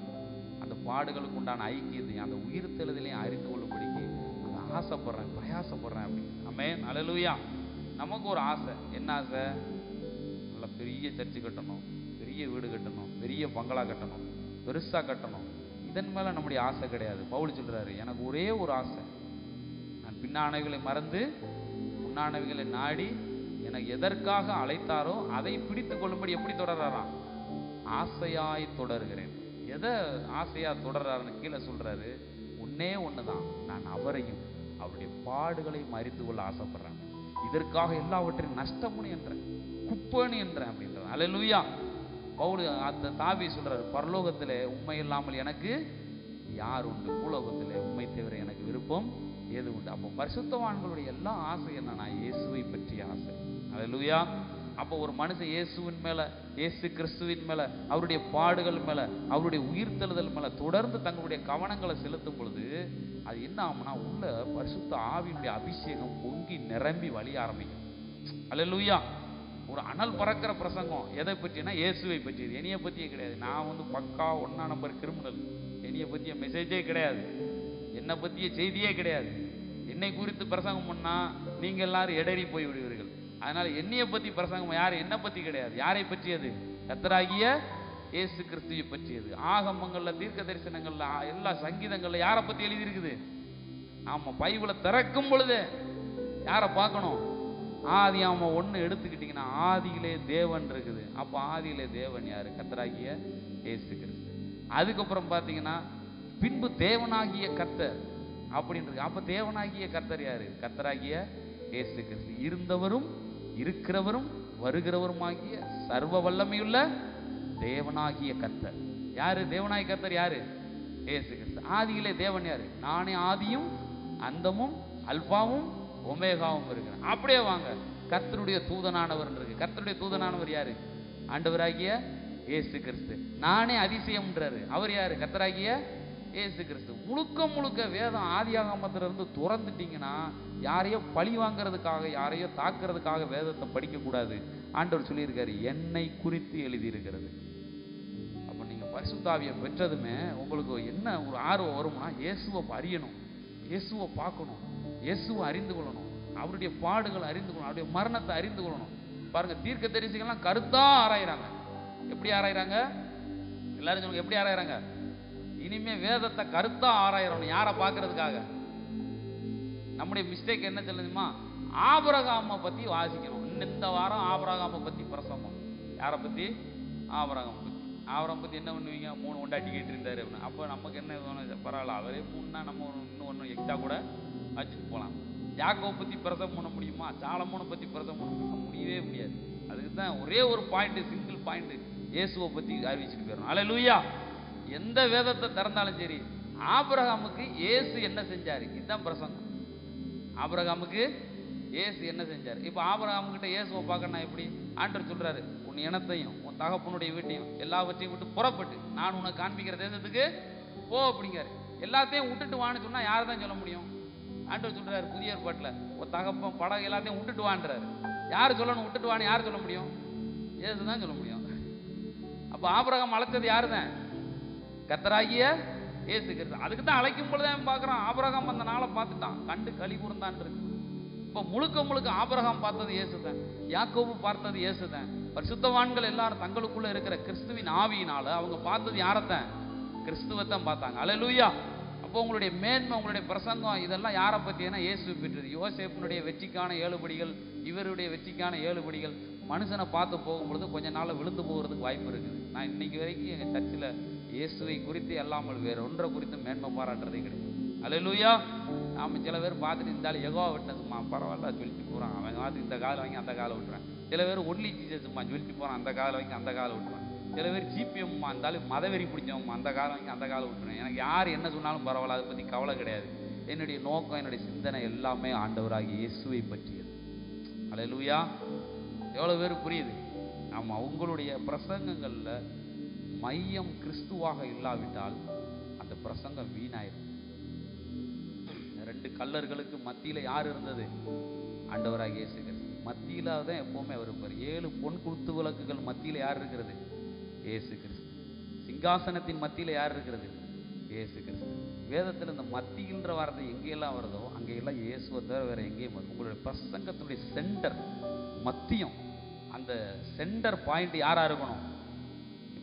அந்த பாடுகளுக்கு உண்டான ஐக்கியத்தையும் அந்த உயிர்த்தெழுதலையும் அறிந்து கொள்ளும்படிக்கு அதை ஆசைப்படுறேன், பிரயாசப்படுறேன் அப்படின்னு. ஆமென், அல்லேலூயா. நமக்கு ஒரு ஆசை. என்ன ஆசை? நல்ல பெரிய சர்ச்சு கட்டணும், பெரிய வீடு கட்டணும், பெரிய பங்களா கட்டணும், பெருசா கட்டணும். இதன் மேல நம்முடைய ஆசை கிடையாது. பவுல் சொல்றாரு, எனக்கு ஒரே ஒரு ஆசை, நான் பின்னானவைகளை மறந்து முன்னானவைகளை நாடி எனக்கு எதற்காக அழைத்தாரோ அதை பிடித்து கொள்ளும்படி எப்படி தொடர்றாராம்? ஆசையாய் தொடர்கிறேன். எதை ஆசையா தொடர்றாருன்னு கீழே சொல்றாரு, ஒன்னே ஒண்ணுதான், நான் அவரையும் அவருடைய பாடுகளையும் அறிந்து கொள்ள ஆசைப்படுறேன். இதற்காக எல்லாவற்றையும் நஷ்டமுன்னு என்றேன், குப்பன்னு என்றேன் அப்படின்றான். அல்லேலூயா. பவுல் அந்த தாவி சொல்றாரு, பரலோகத்திலே உண்மை இல்லாமல் எனக்கு யார் உண்டு, பூலோகத்திலே உண்மை தவிர எனக்கு விருப்பம் ஏது உண்டு. அப்போ பரிசுத்தவான்களுடைய எல்லா ஆசை என்னன்னா இயேசுவை பற்றிய ஆசை. அல்லேலூயா. அப்போ ஒரு மனுஷன் இயேசுவின் மேல, இயேசு கிறிஸ்துவின் மேல, அவருடைய பாடுகள் மேல, அவருடைய உயிர்த்தெழுதல் மேல தொடர்ந்து தங்களுடைய கவனங்களை செலுத்தும் பொழுது அது என்ன ஆகும்னா, உள்ள பரிசுத்த ஆவியினுடைய அபிஷேகம் பொங்கி நிரம்பி வழிய ஆரம்பிக்கும். அல்லேலூயா. ஒரு அனல் பறக்கிற பிரசங்கம் எதை பற்றினா இயேசுவை பற்றியது, என்னைய பற்றியே கிடையாது. நான் பக்கா 1 நம்பர் கிரிமினல், என்னைய பற்றிய மெசேஜே கிடையாது, என்னை பற்றிய செய்தியே கிடையாது. என்னை குறித்து பிரசங்கம் பண்ணா நீங்க எல்லாரும் இடறி போய் விடுவீர்கள். அதனால என்னைய பற்றி பிரசங்கம் யார், என்னை பற்றி கிடையாது. யாரை பற்றியது? கர்த்தராகிய இயேசு கிறிஸ்துவை பற்றியது. ஆகமங்கள்ல, தீர்க்க தரிசனங்கள்ல, எல்லா சங்கீதங்கள்ல யாரை பற்றி எழுதி இருக்குது? ஆமா, பைபிளை திறக்கும் பொழுது யாரை பார்க்கணும்? ஆதியாகமம் 1 எடுத்துக்கிட்டீங்கன்னா ஆதியிலே தேவன் இருக்குது. அப்போ ஆதியிலே தேவன் யாரு? கர்த்தராகிய இயேசு கிறிஸ்து. அதுக்கப்புறம் பார்த்தீங்கன்னா பின்பு தேவனாகிய கர்த்தர் அப்படின்னு இருக்கு. அப்போ தேவனாகிய கர்த்தர் யாரு? கர்த்தராகிய இயேசு கிறிஸ்து. இருந்தவரும் இருக்கிறவரும் வருகிறவருமாகிய சர்வ வல்லமையுள்ள தேவனாகிய கர்த்தர் யாரு? தேவனாகிய கர்த்தர் யாரு? இயேசு கிறிஸ்து. ஆதியிலே தேவன் யாரு? நானே ஆதியும் அந்தமும் அல்பாவும் ஒமேகாவும் இருக்கிறேன். அப்படியே வாங்க, கர்த்தருடைய தூதனானவர் இருக்கு. கர்த்தருடைய தூதனானவர் யாரு? ஆண்டவராகிய இயேசு கிறிஸ்து. நானே அதிசயம்ன்றாரு. அவர் யாரு? கர்த்தராகிய இயேசு கிறிஸ்து. முழுக்க முழுக்க வேதம் ஆதியாகமத்திலிருந்து துறந்துட்டீங்கன்னா யாரையோ பழி வாங்கிறதுக்காக, யாரையோ தாக்குறதுக்காக வேதத்தை படிக்க கூடாது. ஆண்டவர் சொல்லியிருக்காரு, என்னை குறித்து எழுதி இருக்கிறது. அப்ப நீங்க பரிசுத்த ஆவியை பெற்றதுமே உங்களுக்கு என்ன ஒரு ஆர்வம் வரும்னா, இயேசுவை அறியணும், இயேசுவை பார்க்கணும், இயேசுவை அறிந்து கொள்ளணும், அவருடைய பாடுகளை அறிந்து கொள்ளணும், அவருடைய மரணத்தை அறிந்து கொள்ளணும். பாருங்க, தீர்க்க தரிசிகள்லாம் கருத்தா ஆராயிறாங்க. எப்படி ஆராயிறாங்க? எல்லாரும் சொல்லுங்க, எப்படி ஆராயிறாங்க? இனிமே வேதத்தை கருத்தா ஆராயிறோம். யாரை பார்க்கறதுக்காக? நம்முடைய மிஸ்டேக் என்ன சொல்லுதுமா? ஆபிரகாமை பத்தி வாசிக்கணும். இந்த வாரம் ஆபிரகாமை பத்தி பிரசங்கம். யாரை பத்தி? ஆபிரகாம் பத்தி. ஆபிரகாம் பத்தி என்ன பண்ணுவீங்க? 3 கொண்டாட்டி கேட்டு இருந்தாரு அப்படின்னு. அப்போ நமக்கு என்ன வேணும்? பரவாயில்ல, அவரே 3னா நம்ம இன்னும் 1 எக்ஸ்ட்ரா கூட வச்சுட்டு போகலாம். யாக்கோபை பத்தி பிரசங்கம் பண்ண முடியுமா? சாலமோனை பத்தி பிரசங்கம் பண்ண முடியுமா? முடியவே முடியாது. அதுக்கு தான் ஒரே ஒரு பாயிண்ட், சிங்கிள் பாயிண்ட், இயேசுவை பத்தி அறிவிச்சுட்டு போயிடணும். அல்லேலூயா. எந்த வேதத்தை திறந்தாலும் சரி, ஆபிரகாமுக்கு இயேசு என்ன செஞ்சாரு, இதுதான் பிரசங்கம். ஆபிரகாமுக்கு இயேசு என்ன செஞ்சாரு? இப்போ ஆபிரகாமுக்கிட்ட இயேசுவை பார்க்கணும். எப்படி? ஆண்டவர் சொல்றாரு, உன் இனத்தையும் உன் தகப்பனுடைய வீட்டையும் எல்லாவற்றையும் விட்டு புறப்பட்டு நான் உனக்கு காண்பிக்கிற தேசத்துக்கு போ அப்படிங்காரு. எல்லாத்தையும் விட்டுட்டு வான்னு சொன்னா யார் தான் சொல்ல முடியும்? ஆண்டவர் சொல்றாரு புதிய ஏற்பாட்டுல, உன் தகப்பன் படகு எல்லாத்தையும் விட்டுட்டு வான்றாரு. யார் சொல்லணும் விட்டுட்டு வான்னு? யார் சொல்ல முடியும்? இயேசு தான் சொல்ல முடியும். அப்ப ஆபிரகாம் அழைச்சது யாரு தான்? கர்த்தராகிய இயேசு கிறிஸ்து. அதுக்கு தான் அழைக்கும் பொழுதுதான் பார்க்கிறோம். ஆபிரகாம் அந்த நாளை பார்த்துட்டான், கண்டு களி கூர்ந்தான் இருக்கு. இப்போ முழுக்க முழுக்க ஆபிரகாம் பார்த்தது இயேசு தான், யாக்கோபு பார்த்தது இயேசு தான். பரிசுத்தவான்கள் எல்லாரும் தங்களுக்குள்ள இருக்கிற கிறிஸ்துவின் ஆவியினால அவங்க பார்த்தது யாரைத்தான்? கிறிஸ்துவத்தான் பார்த்தாங்க. அல்லேலூயா. அப்போ உங்களுடைய மேன்மை, உங்களுடைய பிரசங்கம் இதெல்லாம் யாரை பற்றினா இயேசு பெற்றது. யோசேப்பினுடைய வெற்றிக்கான 7 படிகள், இவருடைய வெற்றிக்கான 7 படிகள். மனுஷனை பார்த்து போகும்பொழுது கொஞ்ச நாள் விழுந்து போகிறதுக்கு வாய்ப்பு இருக்குது. நான் இன்னைக்கு வரைக்கும் எங்கள் சர்ச்சில் இயேசுவை குறித்து அல்லாமல் வேற ஒன்றை குறித்து மேன்மை பாராட்டுறதே கிடையாது. அல்லேலூயா. நாம சில பேர் பார்த்துட்டு இருந்தாலும் எகோ விட்டதுமா பரவாயில்ல சொல்லிட்டு போகிறான், அவன் பார்த்து இந்த காலை வாங்கி அந்த காலை விட்டுறான். சில பேர் ஒன்லி ஜீசஸ்மா சொல்லிட்டு போகிறான், அந்த காலை வாங்கி அந்த காலை விட்டுறான். சில பேர் ஜிபிஎம்மா இருந்தாலும் மதவெறி பிடிச்சவம்மா அந்த காலை வாங்கி அந்த காலை விட்டுறேன். எனக்கு யார் என்ன சொன்னாலும் பரவாயில்ல, அதை பற்றி கவலை கிடையாது. என்னுடைய நோக்கம், என்னுடைய சிந்தனை எல்லாமே ஆண்டவராகிய இயேசுவை பற்றியது. அல்லேலூயா. எவ்வளோ பேர் புரியுது? ஆமாம், உங்களுடைய பிரசங்கங்களில் மையம் கிறிஸ்துவாக இல்லாவிட்டால் அந்த பிரசங்கம் வீணாயிரும். 2 கல்லர்களுக்கு மத்தியில் யார் இருந்தது? ஆண்டவராகிய இயேசு கிறிஸ்து. மத்தியில் தான் எப்போவுமே அவர் இருப்பார். 7 பொன் குத்து விளக்குகள் மத்தியில் யார் இருக்கிறது? இயேசு கிறிஸ்து. சிங்காசனத்தின் மத்தியில் யார் இருக்கிறது? இயேசு கிறிஸ்து. வேதத்தில் இந்த மத்தியின்ற வார்த்தை எங்கெல்லாம் வருதோ அங்கெல்லாம் இயேசுவை தவிர வேற எங்கேயும் வரும். உங்களுடைய பிரசங்கத்துடைய சென்டர் மத்தியம், அந்த சென்டர் பாயிண்ட் யாரா இருக்கணும்?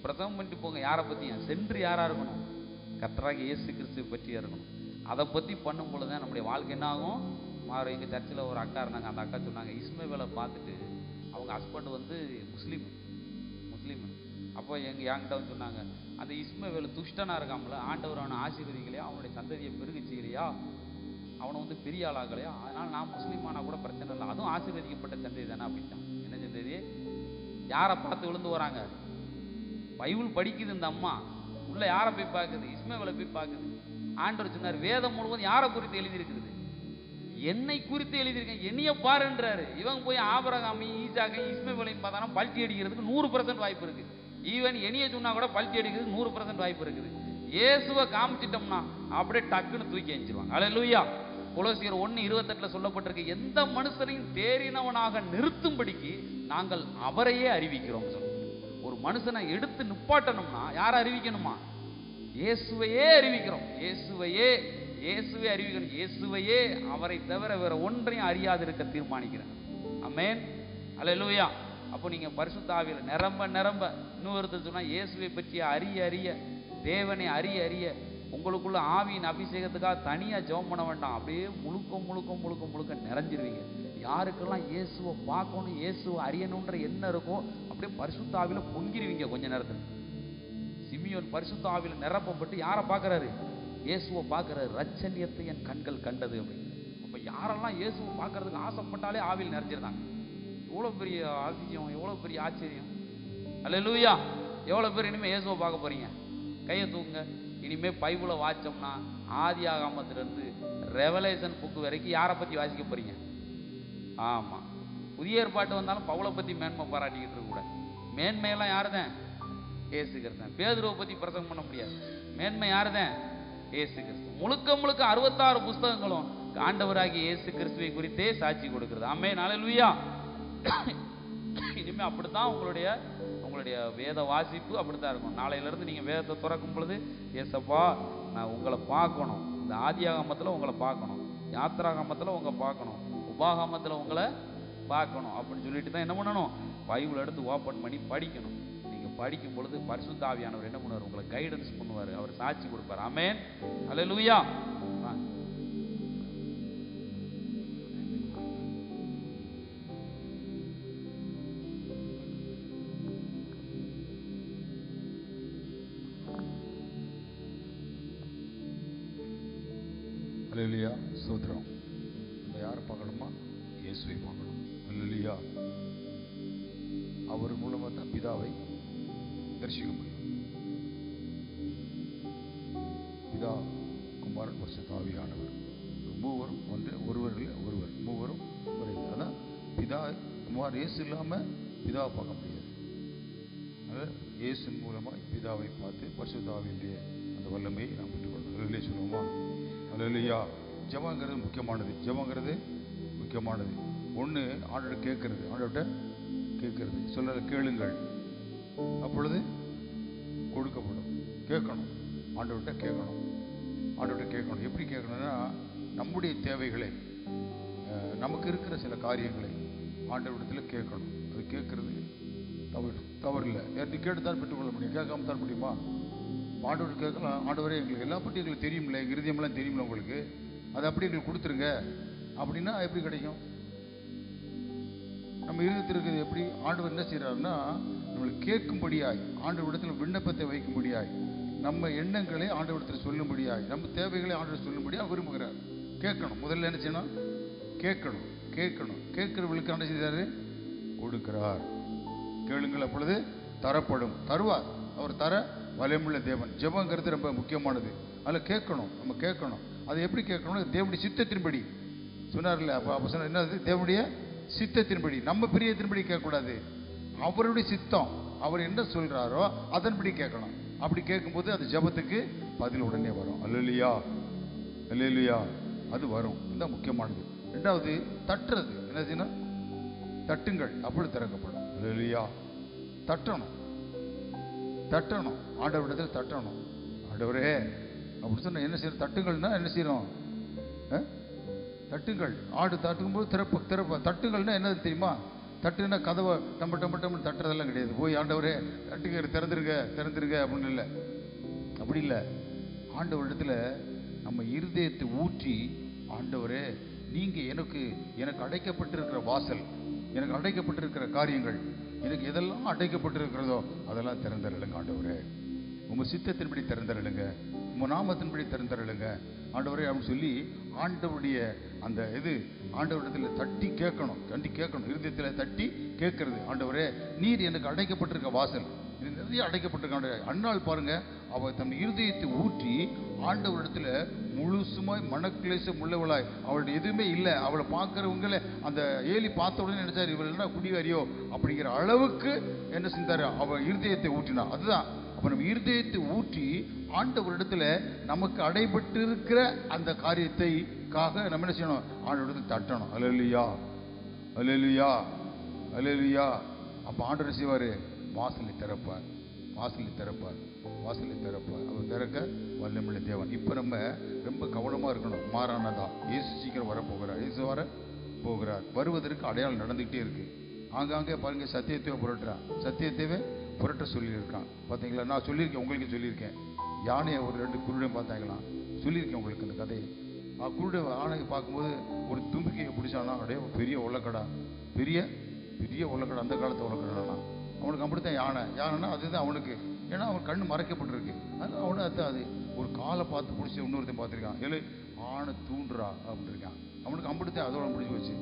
பிரசங்கம் பண்ணிட்டு போங்க, யாரை பற்றியும் சென்ட்ரு யாரா இருக்கணும்? கர்த்தராகிய இயேசு கிறிஸ்துவை பற்றியா இருக்கணும். அதை பற்றி பண்ணும் பொழுது தான் நம்முடைய வாழ்க்கை என்ன ஆகும்? மாறும். எங்கள் சர்ச்சில் ஒரு அக்கா இருந்தாங்க. அந்த அக்கா சொன்னாங்க, இஸ்மவேலை பார்த்துட்டு அவங்க ஹஸ்பண்ட் வந்து முஸ்லீம். அப்போ என்கிட்ட வந்து சொன்னாங்க, அந்த இஸ்மவேல் துஷ்டனாக இருக்காமல, ஆண்டவர் அவனை ஆசீர்வதிக்கலையா, அவனுடைய சந்ததியை பெருக செய்யலையா, அவனை வந்து பெரிய ஆளாகலையா, அதனால் நான் முஸ்லீமானா கூட பிரச்சனை இல்லை, அதுவும் ஆசீர்வதிக்கப்பட்ட சந்ததி தானே அப்படின்ட்டான். என்ன சந்ததி? யாரை பார்த்து விழுந்து வராங்க? பைபிள் படிக்குது இந்த அம்மா, உள்ள யாரை போய் பார்க்குது? இஸ்மவேலை போய் பார்க்குது. ஆண்டவர் சொன்னார், வேதம் முழுவதும் யாரை குறித்து எழுதியிருக்கிறது? என்னை குறித்து எழுதியிருக்கேன், என்னைய பாருன்றாரு. இவங்க போய் ஆபிரகாமையும் ஈசாக்கையும் இஸ்மவேலையும் பார்த்தாலும் பல்ட்டி அடிக்கிறதுக்கு 100% வாய்ப்பு இருக்கு. ஈவன் என்னைய சொன்னா கூட பல்ட்டி அடிக்கிறதுக்கு 100% வாய்ப்பு இருக்குது. இயேசுவை காமிச்சிட்டோம்னா அப்படியே டக்குன்னு தூக்கி எஞ்சிருவாங்க. அல்லேலூயா. கொலோசியர் 1:28 சொல்லப்பட்டிருக்கு, எந்த மனுஷனையும் தேறினவனாக நிறுத்தும்படிக்கு நாங்கள் அவரையே அறிவிக்கிறோம். ஒரு மனுஷனை எடுத்து நிப்பாட்டணும்னா யாரை அறிவிக்கணுமா? இயேசுவையே அறிவிக்கிறோம். இயேசுவே அறிவிக்கணும். இயேசுவையே, அவரை தவிர வேற ஒன்றையும் அறியாது இருக்க தீர்மானிக்கிறேன். ஆமென். அல்லேலூயா. அப்போ நீங்க பரிசுத்த ஆவியில நிரம்ப இன்னொருத்தர் சொன்னா இயேசுவை பற்றி அறிய தேவனை அறிய உங்களுக்குள்ள ஆவியின் அபிஷேகத்துக்காக தனியா ஜெபம் பண்ண வேண்டாம். அப்படியே முழுக்க நிறைஞ்சிருவீங்க. யாருக்கெல்லாம் இயேசுவை பார்க்கணும், இயேசுவை அறியணுன்ற எண்ணம் இருக்கோ அப்படியே பரிசுத்த ஆவியில பொங்கிருவீங்க கொஞ்ச நேரத்தில். சிமியோன் பரிசுத்த ஆவியில நிரப்பப்பட்டு யாரை பார்க்கறாரு? இயேசுவை பார்க்கறாரு. ரட்சணியத்தை என் கண்கள் கண்டது அப்படின்னு. அப்ப யாரெல்லாம் இயேசுவை பார்க்கறதுக்கு ஆசைப்பட்டாலே ஆவியில் நிறைஞ்சிருந்தாங்க. எவ்வளவு பெரிய அதிசயம், எவ்வளவு பெரிய ஆச்சரியம். அல்லேலூயா. எவ்வளவு பேர் இனிமே இயேசுவை பார்க்க போறீங்க? கையை தூக்குங்க. இனிமே பைபிளை வாச்சோம்னா ஆதி ஆகமத்திலிருந்து ரெவலேஷன் புக்கு வரைக்கும் யாரை பத்தி வாசிக்க போறீங்க? ஆமா, புதிய ஏற்பாட்டு வந்தாலும் பவுலை பத்தி மேன்மை பாராட்டிக்கிட்டு இருக்க கூட. மேன்மையெல்லாம் யாருதான்? இயேசு கிறிஸ்து. பேதுருவை பத்தி பிரசங்கம் பண்ண முடியாது. மேன்மை யாருதான்? இயேசு கிறிஸ்து. முழுக்க 66 புஸ்தகங்களும் ஆண்டவராகிய இயேசு கிறிஸ்துவை குறித்தே சாட்சி கொடுக்கிறது. ஆமென். அல்லேலூயா. இனிமே அப்படித்தான் உங்களுடைய வேத வாசிப்பு அப்படித்தான் இருக்கும். நாளையிலிருந்து நீங்க வேதத்தை திறக்கும் பொழுது, ஏசப்பா நான் உங்களை பார்க்கணும், இந்த ஆதியாகமத்தில் உங்களை பார்க்கணும், யாத்திராகமத்தில் உங்களை பார்க்கணும், உபாகமத்தில் உங்களை பார்க்கணும் அப்படின்னு சொல்லிட்டு தான் என்ன பண்ணணும்? பைபிள் எடுத்து ஓப்பன் பண்ணி படிக்கணும். நீங்க படிக்கும் பொழுது பரிசுத்த ஆவியானவர் என்ன பண்ணுவார்? உங்களை கைடன்ஸ் பண்ணுவார், அவர் சாட்சி கொடுப்பார். ஆமென். அல்லேலூயா. அல்லேலூயா. ஸ்தோத்திரம். நம்ம யாரை பார்க்கணுமா? இயேசுவை பார்க்கணும். அல்லேலூயா. அவர் மூலமாக தான் பிதாவை தரிசிக்க முடியும். பிதா, குமாரன், பரிசுத்த ஆவியானவர் மூவரும் ஒன்று, ஒருவரில் ஒருவர், மூவரும் ஒரே. அதான் பிதா குமார் இயேசு இல்லாமல் பிதாவை பார்க்க முடியாது. அதனால் இயேசுவின் மூலமாக பிதாவை பார்த்து பரிசுத்த ஆவியினுடைய அந்த வல்லமையை நாம் பெற்றுக்கொள்ளணும். அல்லேலூயா சொல்லுவோமா? அல்லேலூயா. ஜெபங்கிறது முக்கியமானது. ஒன்று ஆண்டோட கேட்கறது, சொல்ல கேளுங்கள், அப்பொழுது கொடுக்கப்படும். கேட்கணும், ஆண்டவர்கிட்ட கேட்கணும். எப்படி கேட்கணும்னா, நம்முடைய தேவைகளை, நமக்கு இருக்கிற சில காரியங்களை ஆண்டவரிடத்தில் கேட்கணும். அது கேட்கறது தவறில்லை. நீ கேட்டுத்தான் பெற்றுக்கொள்ள முடியும், கேட்காம தான் முடியுமா? ஆண்டவர் கேட்கலாம். ஆண்டவரே, எங்களுக்கு எல்லா பற்றி எங்களுக்கு தெரியுமில்ல, எங்கள் இருதயமெல்லாம் தெரியுமில்ல உங்களுக்கு, அதை அப்படி எங்களுக்கு கொடுத்துருங்க அப்படின்னா எப்படி கிடைக்கும்? நம்ம இருதயத்தில் இருக்கிறது எப்படி? ஆண்டவர் என்ன செய்கிறாருன்னா, நம்மளுக்கு கேட்கும்படியாய், ஆண்டவரிடத்தில் விண்ணப்பத்தை வைக்கும்படியாய், நம்ம எண்ணங்களை ஆண்டவரிடத்தில் சொல்லும்படியாய், நம்ம தேவைகளை ஆண்டவர் சொல்லும்படியாக விரும்புகிறார். கேட்கணும். முதல்ல என்ன செய்யணும்? கேட்கணும். கேட்கிறவர்களுக்கு என்ன செய்கிறாரு? கொடுக்கிறார். கேளுங்கள், அப்பொழுது தரப்படும். தருவார். அவர் தர வல்லமையுள்ள தேவன். ஜெபங்கிறது ரொம்ப முக்கியமானது. அதில் நம்ம கேட்கணும். அது எப்படி கேட்கணும்? தேவனுடைய சித்தத்தின்படி சொன்னார்ல. அப்போ சொன்ன என்னது? தேவனுடைய சித்தத்தின்படி, நம்ம பிரியத்தின்படி கேட்கக்கூடாது. அவருடைய சித்தம், அவர் என்ன சொல்றாரோ அதன்படி கேட்கணும். அப்படி கேட்கும்போது அது ஜெபத்துக்கு பதில் உடனே வரும். அல்லேலூயா. அது வரும். இதுதான் முக்கியமானது. ரெண்டாவது, தட்டுறது. என்ன செய்யணும்? தட்டுங்கள், அப்படி திறக்கப்படும். அல்லேலூயா. தட்டணும், தட்டணும், ஆண்டவரிடத்தில் தட்டணும். ஆண்டவரே அப்படி சொன்ன என்ன செய்யணும்? தட்டுங்கள்னா என்ன செய்யணும்? தட்டுங்கள். ஆடு தட்டும்போது திறப்ப. தட்டுங்கள்னா என்னது தெரியுமா? தட்டுன்னா கதவை டம்பு தட்டுறதெல்லாம் கிடையாது. போய் ஆண்டவரே தட்டுங்க, திறந்துருங்க அப்படின்னு இல்லை. அப்படி இல்லை. ஆண்டவரிடத்துல நம்ம இருதயத்தை ஊற்றி, ஆண்டவரே நீங்க எனக்கு அடைக்கப்பட்டிருக்கிற வாசல், எனக்கு அடைக்கப்பட்டிருக்கிற காரியங்கள், எனக்கு எதெல்லாம் அடைக்கப்பட்டிருக்கிறதோ அதெல்லாம் திறந்தருளுங்க ஆண்டவரே. உங்க சித்தத்தின்படி திறந்தருளுங்க, உங்க நாமத்தின்படி திறந்தருளுங்க ஆண்டவரே அப்படின்னு சொல்லி ஆண்டவருடைய அந்த ஆண்டவரிடத்தில் தட்டி கேட்கணும். இருதயத்தில் தட்டி கேட்கறது. ஆண்டவரே நீர் எனக்கு அடைக்கப்பட்டிருக்க வாசல், இது நிறைய அடைக்கப்பட்டிருக்க. அண்ணாள் பாருங்க, அவ தன் இருதயத்தை ஊற்றி ஆண்டவரிடத்துல முழுசுமாய் மனக்லேசம் உள்ளவளாய், அவளுடைய எதுவுமே இல்லை. அவளை பார்க்கறவங்கள அந்த ஏலி பார்த்த உடனே நினைச்சாரு இவள் என்ன குடிகாரியோ அப்படிங்கிற அளவுக்கு என்ன செஞ்சாரு? அவ இருதயத்தை ஊற்றினா. அதுதான் அப்ப நம்ம இருதயத்தை ஊற்றி ஆண்டவரிடத்துல நமக்கு அடைபட்டு இருக்கிற அந்த காரியத்தைக்காக நம்ம என்ன செய்யணும்? ஆண்டவரிடத்தில் தட்டணும். அல்லேலூயா, அல்லேலூயா, அல்லேலூயா. அப்ப ஆண்டவர் செய்வாரு, வாசலை திறப்பார், வாசலை திறப்பார், வாசலை திறப்பார். அவர் திறக்க வல்லமையுள்ள தேவன். இப்ப நம்ம ரொம்ப கவனமா இருக்கணும். மாறானதா இயேசு சீக்கிரம் வரப்போகிறார். இயேசு வர போகிறார். வருவதற்கு அடையாளம் நடந்துகிட்டே இருக்கு. ஆங்காங்கே பாருங்க, சத்தியத்தைவே புரட்டுறான், சத்தியத்தைவே புரட்ட சொல்லியிருக்கான். பார்த்தீங்களா? நான் சொல்லியிருக்கேன், உங்களுக்கு சொல்லியிருக்கேன். யானையை ஒரு 2 குருடன் பார்த்தாங்களாம், சொல்லியிருக்கேன் உங்களுக்கு அந்த கதையை. குருடன் யானையை பார்க்கும்போது ஒரு தும்பிக்கையை பிடிச்சானா, அப்படியே பெரிய உலக்கடா, பெரிய பெரிய உலக்கடா, அந்த காலத்து உலக்கடானா. அவனுக்கு அப்படித்தான் யானைன்னா அதுதான் அவனுக்கு. ஏன்னா அவன் கண்ணு மறைக்கப்பட்டிருக்கு. அதனால அவனு அது ஒரு காலை பார்த்து பிடிச்சி இன்னொருத்தையும் பார்த்துருக்கான். ஏழு ஆணை தூண்டுறா அப்படின்னு இருக்கான். அவனுக்கு அப்படித்தான் அதோட பிடிச்சி வச்சு.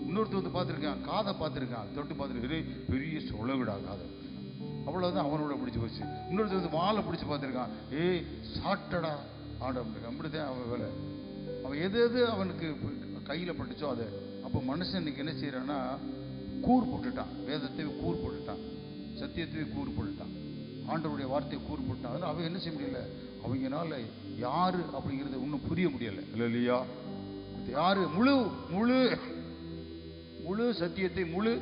இன்னொருத்த வந்து பார்த்துருக்கான், காதை பார்த்துருக்கான், தொட்டு பார்த்துருக்கு, பெரிய சொலகுடா காதை, அவ்வளவுதான் அவனோட பிடிச்சி போச்சு. இன்னொருத்த வந்து வாழை பிடிச்சி பார்த்துருக்கான், ஏய் சாட்டடா ஆட அப்படிருக்கான். அப்படித்தான் அவன் வேலை. அவன் எது அவனுக்கு கையில் பட்டுச்சோ அதை. அப்போ மனுஷன் இன்னைக்கு என்ன செய்யறான்னா, கூறு போட்டுட்டான், வேதத்தை கூறு போட்டுட்டான், சத்தியத்தையே கூறு போட்டுட்டான், ஆண்டவருடைய வார்த்தையை கூறு போட்டான். அதனால அவன் என்ன செய்ய முடியல, அவங்கனால யாரு அப்படிங்கிறது இன்னும் புரிய முடியல. இல்லையா? யாரு முழு முழு முழு சத்தியத்தை, முழு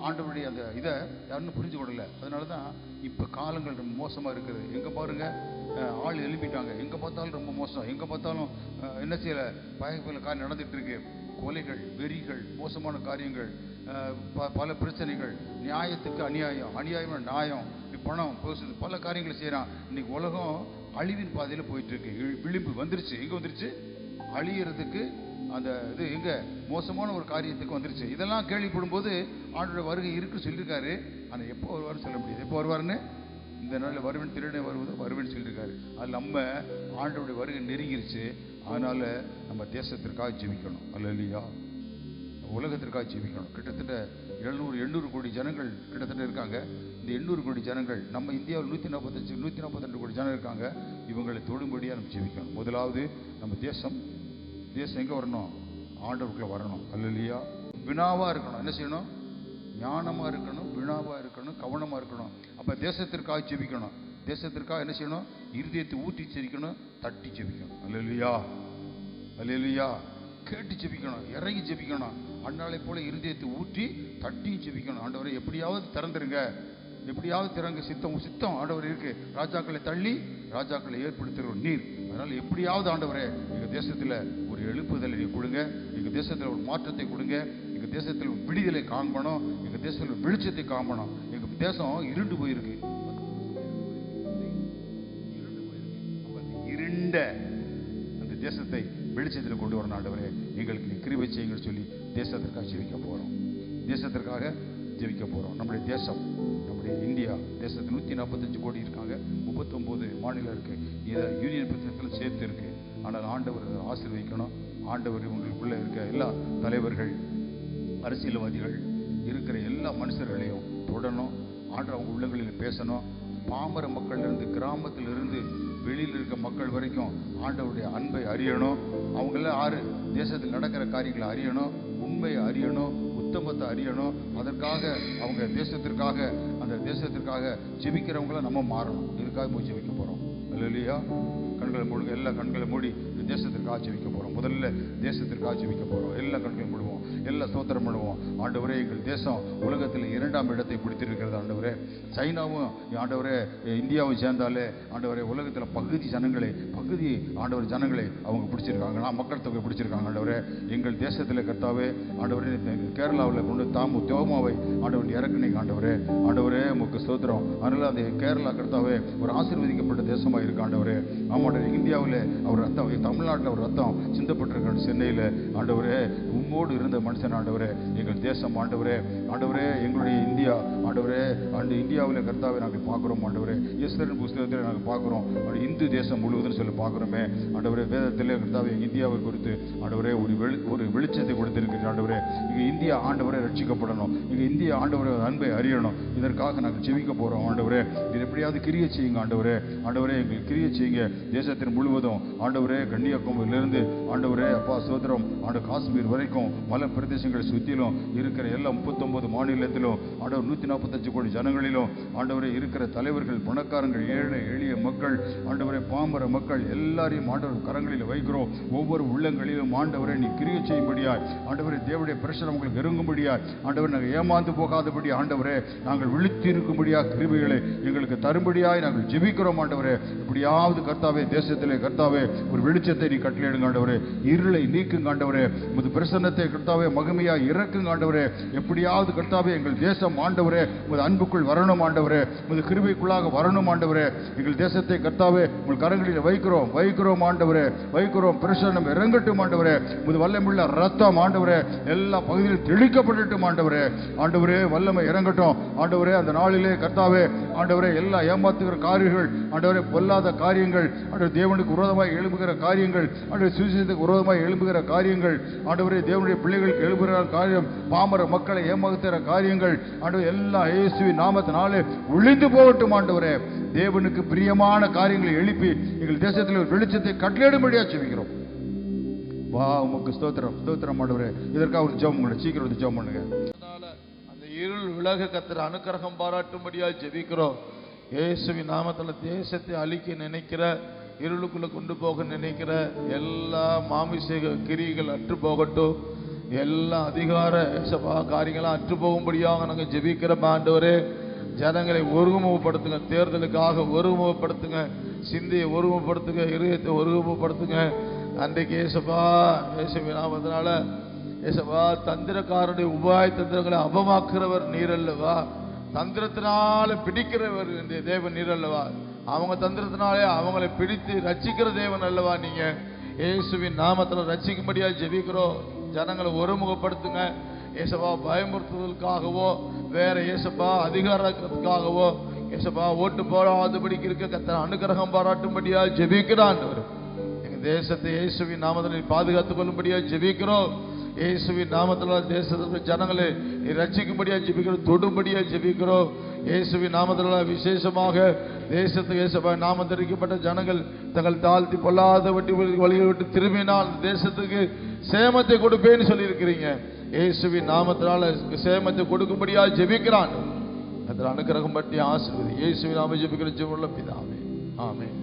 ஆண்டவருடைய அந்த இதை யாருன்னு புரிஞ்சு கொள்ளல. அதனாலதான் இப்ப காலங்கள் ரொம்ப மோசமா இருக்குது. எங்க பாருங்க, ஆள் எழுப்பிட்டாங்க, எங்க பார்த்தாலும் ரொம்ப மோசம், எங்க பார்த்தாலும் என்ன செய்யல, பயப்பட காரியம் நடந்துட்டு இருக்கு. கொலைகள், வெறிகள், மோசமான காரியங்கள், பல பிரச்சனைகள், நியாயத்துக்கு அநியாயம், அநியாயமான நியாயம், பணம், பல காரியங்களை செய்யறான். இன்னைக்கு உலகம் அழிவின் பாதையில போயிட்டு இருக்கு. விளிம்பு வந்துருச்சு. எங்க வந்துருச்சு? அழியறதுக்கு அந்த இது எங்க மோசமான ஒரு காரியத்துக்கு வந்துருச்சு. இதெல்லாம் கேள்விப்படும் போது ஆண்டோட வருகை இருக்கு சொல்லியிருக்காரு. ஆனா எப்போ வருவாருன்னு சொல்ல முடியாது. எப்போ வருவாருன்னு, இந்த நாளில் வருவன் திருடனே வருவேன்னு சொல்லியிருக்காரு. அதில் நம்ம ஆண்டோடைய வருகை நெருங்கிருச்சு. அதனால நம்ம தேசத்திற்காக ஜெபிக்கணும். அல்லேலூயா. உலகத்திற்காக ஜெபிக்கணும். கிட்டத்தட்ட 700-800 கோடி ஜனங்கள் கிட்டத்தட்ட இருக்காங்க. இந்த 800 கோடி ஜனங்கள், நம்ம இந்தியாவில் 142 கோடி ஜனம் இருக்காங்க. இவங்களை தொடும்படியாக நம்ம ஜெபிக்கணும். முதலாவது நம்ம தேசம் எங்க வரணும்? ஆண்டவருக்குள்ள வரணும். அல்லேலூயா. வினாவா இருக்கணும். என்ன செய்யணும்? ஞானமா இருக்கணும், வினாவா இருக்கணும், கவனமா இருக்கணும். அப்ப தேசத்திற்காக ஜெபிக்கணும். தேசத்திற்காக என்ன செய்யணும்? இருதயத்தை ஊற்றி ஜெபிக்கணும், தட்டி ஜெபிக்கணும். அல்லேலூயா, அல்லேலூயா. கேட்டு ஜெபிக்கணும், இறங்கி ஜெபிக்கணும். அண்ணாளை போல இருதயத்தை ஊற்றி தட்டி ஜெபிக்கணும். ஆண்டவரை எப்படியாவது திறந்துருங்க, எப்படியாவது திறங்க. சித்தம் ஆண்டவர் இருக்கு. ராஜாக்களை தள்ளி ராஜாக்களை ஏற்படுத்துகிற நீர். அதனால எப்படியாவது ஆண்டவரே எங்க தேசத்துல ஒரு எழுப்புதலை நீங்க கொடுங்க, எங்க தேசத்துல ஒரு மாற்றத்தை கொடுங்க, எங்க தேசத்துல விடுதலை காண்பணும், எங்க தேசத்துல வெளிச்சத்தை காண்பணும். எங்க தேசம் இருண்டு போயிருக்கு. இருண்ட அந்த தேசத்தை வெளிச்சத்தில் கொண்டு வரணும். ஆண்டவரே எங்களுக்கு நீ கிருபை செய்யுங்கன்னு சொல்லி தேசத்திற்காக ஜெபிக்க போறோம். தேசத்திற்காக ஜெபிக்க போறோம். நம்முடைய தேசம், நம்முடைய இந்தியா தேசத்தில் 145 கோடி இருக்காங்க. 39 மாநிலம் இருக்கு. இதை யூனியன் பிரதேசத்தில் சேர்த்து இருக்கு. ஆனால் ஆண்டவர் ஆசீர்வதிக்கணும். ஆண்டவர் உங்களுக்குள்ள இருக்க எல்லா தலைவர்கள், அரசியல்வாதிகள், இருக்கிற எல்லா மனுஷர்களையும் தொடணும். ஆண்டவர் அவங்க உள்ளங்களில் பேசணும். பாமர மக்கள் இருந்து, கிராமத்தில் இருந்து, வெளியில் இருக்க மக்கள் வரைக்கும் ஆண்டவருடைய அன்பை அறியணும். அவங்கள தேசத்தில் நடக்கிற காரியங்களை அறியணும், உண்மையை அறியணும், உத்தமத்தை அறியணும். அதற்காக அவங்க தேசத்திற்காக, அந்த தேசத்திற்காக ஜெபிக்கிறவங்கள நம்ம மாறணும். இதுக்காக போய் ஜெபிக்க போறோம். அல்லேலூயா. கண்களை மூடுங்க, எல்லா கண்களை மூடி தேசத்திற்காக ஜெபிக்க போறோம். முதல்ல தேசத்திற்காக ஜெபிக்க போறோம். எல்லா கண்களையும் மூடுவோம், எல்லா ஸ்தோத்திரம் பண்ணுவோம். ஆண்டவரே, எங்கள் தேசம் உலகத்தில் 2ஆம் இடத்தை பிடித்திருக்கிறது. ஆண்டவரே, சைனாவும் ஆண்டவரே இந்தியாவும் சேர்ந்தாலே ஆண்டவரே உலகத்தில் பகுதி ஜனங்களை அவங்க பிடிச்சிருக்காங்க, மக்கள் தொகை பிடிச்சிருக்காங்க. ஆண்டவரே, எங்கள் தேசத்தில் கர்த்தாவே ஆண்டவரே கேரளாவில் கொண்டு தோமாவை ஆண்டவர் இறக்குனீங்க. ஆண்டவரே உமக்கு ஸ்தோத்திரம். அதனால அந்த கேரளா கர்த்தாவே ஒரு ஆசீர்வதிக்கப்பட்ட தேசமாக இருக்கு. ஆண்டவரே, ஆமாண்டவரே, இந்தியாவில் அவர் ரத்தம், தமிழ்நாட்டில் அவர் ரத்தம் சிந்தப்பட்டிருக்காங்க. சென்னையில் ஆண்டவரே உம்மோடு இருந்த மனுஷன் ஆண்டவரே, எங்கள் தேசம் ஆண்டவரே எங்களுடைய இந்தியா ஆண்டவரே, அந்த இந்தியாவில் கர்த்தாவை நாங்கள் பார்க்குறோம். ஆண்டவரே, ஈஸ்வரன் புஸ்தகத்தில் நாங்கள் பார்க்குறோம் இந்து தேசம் முழுவதும் சொல்லி பார்க்குறோமே. ஆண்டவரே, வேதத்திலே கர்த்தாவை இந்தியாவை குறித்து ஆண்டவரே ஒரு வெளிச்சத்தை கொடுத்திருக்கிறீர்கள். ஆண்டவரே, இங்கே இந்தியா ஆண்டவரே ரட்சிக்கப்படணும், இங்கே இந்தியா ஆண்டவரே அன்பை அறியணும். இதற்காக நாங்கள் ஜெபிக்க போகிறோம். ஆண்டவரே, இது எப்படியாவது கிரியை செய்யுங்க. ஆண்டவரே எங்களுக்கு கிரியை செய்யுங்க. தேசத்தின் முழுவதும் ஆண்டவரே கன்னியாகுமரியிலிருந்து ஆண்டவரே அப்பா சோதரம் காஷ்மீர் வரைக்கும் மலை பிரதேசங்களை சுற்றிலும் இருக்கிற எல்லா 39 மாநிலத்திலும் ஆண்டவர் 145 கோடி ஜனங்களிலும் ஆண்டவரே இருக்கிற தலைவர்கள், பணக்காரங்கள், ஏழை எளிய மக்கள், ஆண்டவரே பாமர மக்கள் எல்லாரையும் ஆண்டவர் கரங்களில் வைக்கிறோம். ஒவ்வொரு உள்ளங்களிலும் ஆண்டவரே நீ கிரியை செய்யும்படியாய் ஆண்டவரே தேவனுடைய பிரச்சனை உங்களுக்கு இறங்கும்படியாய் ஆண்டவர் நாங்கள் ஏமாந்து போகாதபடி ஆண்டவரே நாங்கள் விழித்து இருக்கும்படியாக கிருபைகளை எங்களுக்கு தரும்படியாய் நாங்கள் ஜெபிக்கிறோம். ஆண்டவரே, இப்படியாவது கர்த்தாவே தேசத்திலே கர்த்தாவே ஒரு வெளிச்சத்தை நீ கட்டளையிடுங்க. ஆண்டவரே, இருளை நீக்குங்க. ஆண்டவரே, உமது பிரசன்னத்தை கர்த்தாவே மகிமையாய் இறக்குங்க. ஆண்டவரே, எப்படியாவது கர்த்தாவே எங்கள் தேசம் ஆண்டவரே உமது அன்புக்குள் வரணும். ஆண்டவரே, உமது கிருபைக்குள்ளாக வரணும். ஆண்டவரே, எங்கள் தேசத்தை கர்த்தாவே உங்கள் கரங்களில் வைக்கிறோம். ஆண்டவரே வைக்கிறோம். பிரசன்னம் இறங்கட்டும். ஆண்டவரே, உமது வல்லமையுள்ள ரத்தம் ஆண்டவரே எல்லா பகுதியிலும் தெளிக்கப்படட்டும். ஆண்டவரே வல்லமை இறங்கட்டும். ஆண்டவரே, அந்த நாளிலே கர்த்தாவே ஆண்டவரே எல்லா ஏமாத்துகிற காரியங்கள் ஆண்டவரே பொல்லாத காரியங்கள் ஆண்டவரே தேவனுக்கு விரோதமாய் எழும்புகிற காரியங்கள் ஆண்டவரே சுவிசேஷத்துக்கு விரோதமாய் எழும்புகிற காரியங்கள் ஆண்டவரே தேவனுடைய பிள்ளைகளுக்கு எழும்புகிற காரியம் பாமர மக்களை ஏமாத்துகிற காரியங்கள் ஆண்டவரே எல்லா இயேசுவின் நாமத்தினாலே ஒழிந்து போகட்டும். ஆண்டவரே, தேவனுக்கு பிரியமான காரியங்களை எழுப்பி எங்கள் தேசத்தில் ஒரு வெளிச்சத்தை கட்டளையிடும்படியா ஜெபிக்கிறோம். வா உமக்கு ஸ்தோத்திரம் ஆண்டவரே. இதற்காக ஒரு ஜெபம் பண்ணுங்க, சீக்கிரம் ஒரு ஜெபம் பண்ணுங்க. அந்த இருள் விலக கர்த்தர் அனுக்கிரகம் பாராட்டும்படியா ஜெபிக்கிறோம். இயேசுவின் நாமத்தில் தேசத்தை அழிக்க நினைக்கிற, இருளுக்குள்ள கொண்டு போக நினைக்கிற எல்லா மாமிச கிரிகள் அற்று போகட்டும். எல்லா அதிகார காரியங்களும் அற்று போகும்படியாக நாங்கள் ஜெபிக்கிற ஆண்டவரே, ஜனங்களை ஒருமுகப்படுத்துங்க, தேர்தலுக்காக ஒருமுகப்படுத்துங்க, சிந்தையை ஒருமுகப்படுத்துங்க, இருதயத்தை ஒருமுகப்படுத்துங்க. அன்றைக்கு இயேசுவின் நாமத்தினால தந்திரக்காரனுடைய உபாய தந்திரங்களை அபமாக்குறவர் நீர் அல்லவா, தந்திரத்தினால பிடிக்கிறவர் தேவன் நீர் அல்லவா, அவங்க தந்திரத்தினாலே அவங்களை பிடித்து ரட்சிக்கிற தேவன் அல்லவா நீங்க. இயேசுவின் நாமத்தில் ரட்சிக்கும்படியா ஜெபிக்கிறோம். ஜனங்களை ஒருமுகப்படுத்துங்க. ஏசப்பா பயமுறுத்துவதற்காகவோ வேற ஏசப்பா அதிகாரத்துக்காகவோ ஏசப்பா ஓட்டு போடாதபடிக்கு இருக்க கர்த்தர் அனுக்கிரகம் பாராட்டும்படியா ஜெபிக்கிறான். எங்க தேசத்தை இயேசுவின் நாமத்தில் பாதுகாத்துக் கொள்ளும்படியா ஜெபிக்கிறோம். இயேசுவின் நாமத்தில் தேசத்தில் ஜனங்களை ரட்சிக்கும்படியா ஜெபிக்கிறோம், தொடும்படியா ஜெபிக்கிறோம். இயேசுவின் நாமத்தில் விசேஷமாக தேசத்துக்கு இயேசுவா நாமம் தெரிவிக்கப்பட்ட ஜனங்கள் தங்கள் தாழ்த்தி பொல்லாத வழியை விட்டு திரும்பினால் தேசத்துக்கு சேமத்தை கொடுப்பேன்னு சொல்லி இருக்கிறீங்க. இயேசுவின் நாமத்தினால சேமத்தை கொடுக்கும்படியா ஜெபிக்கிறான். அதில் அனுக்கிரகம் பற்றி ஆசீர்வதி. இயேசுவின் நாம ஜெபிக்கிற ஜெபமுள்ள பிதாவே, ஆமென்.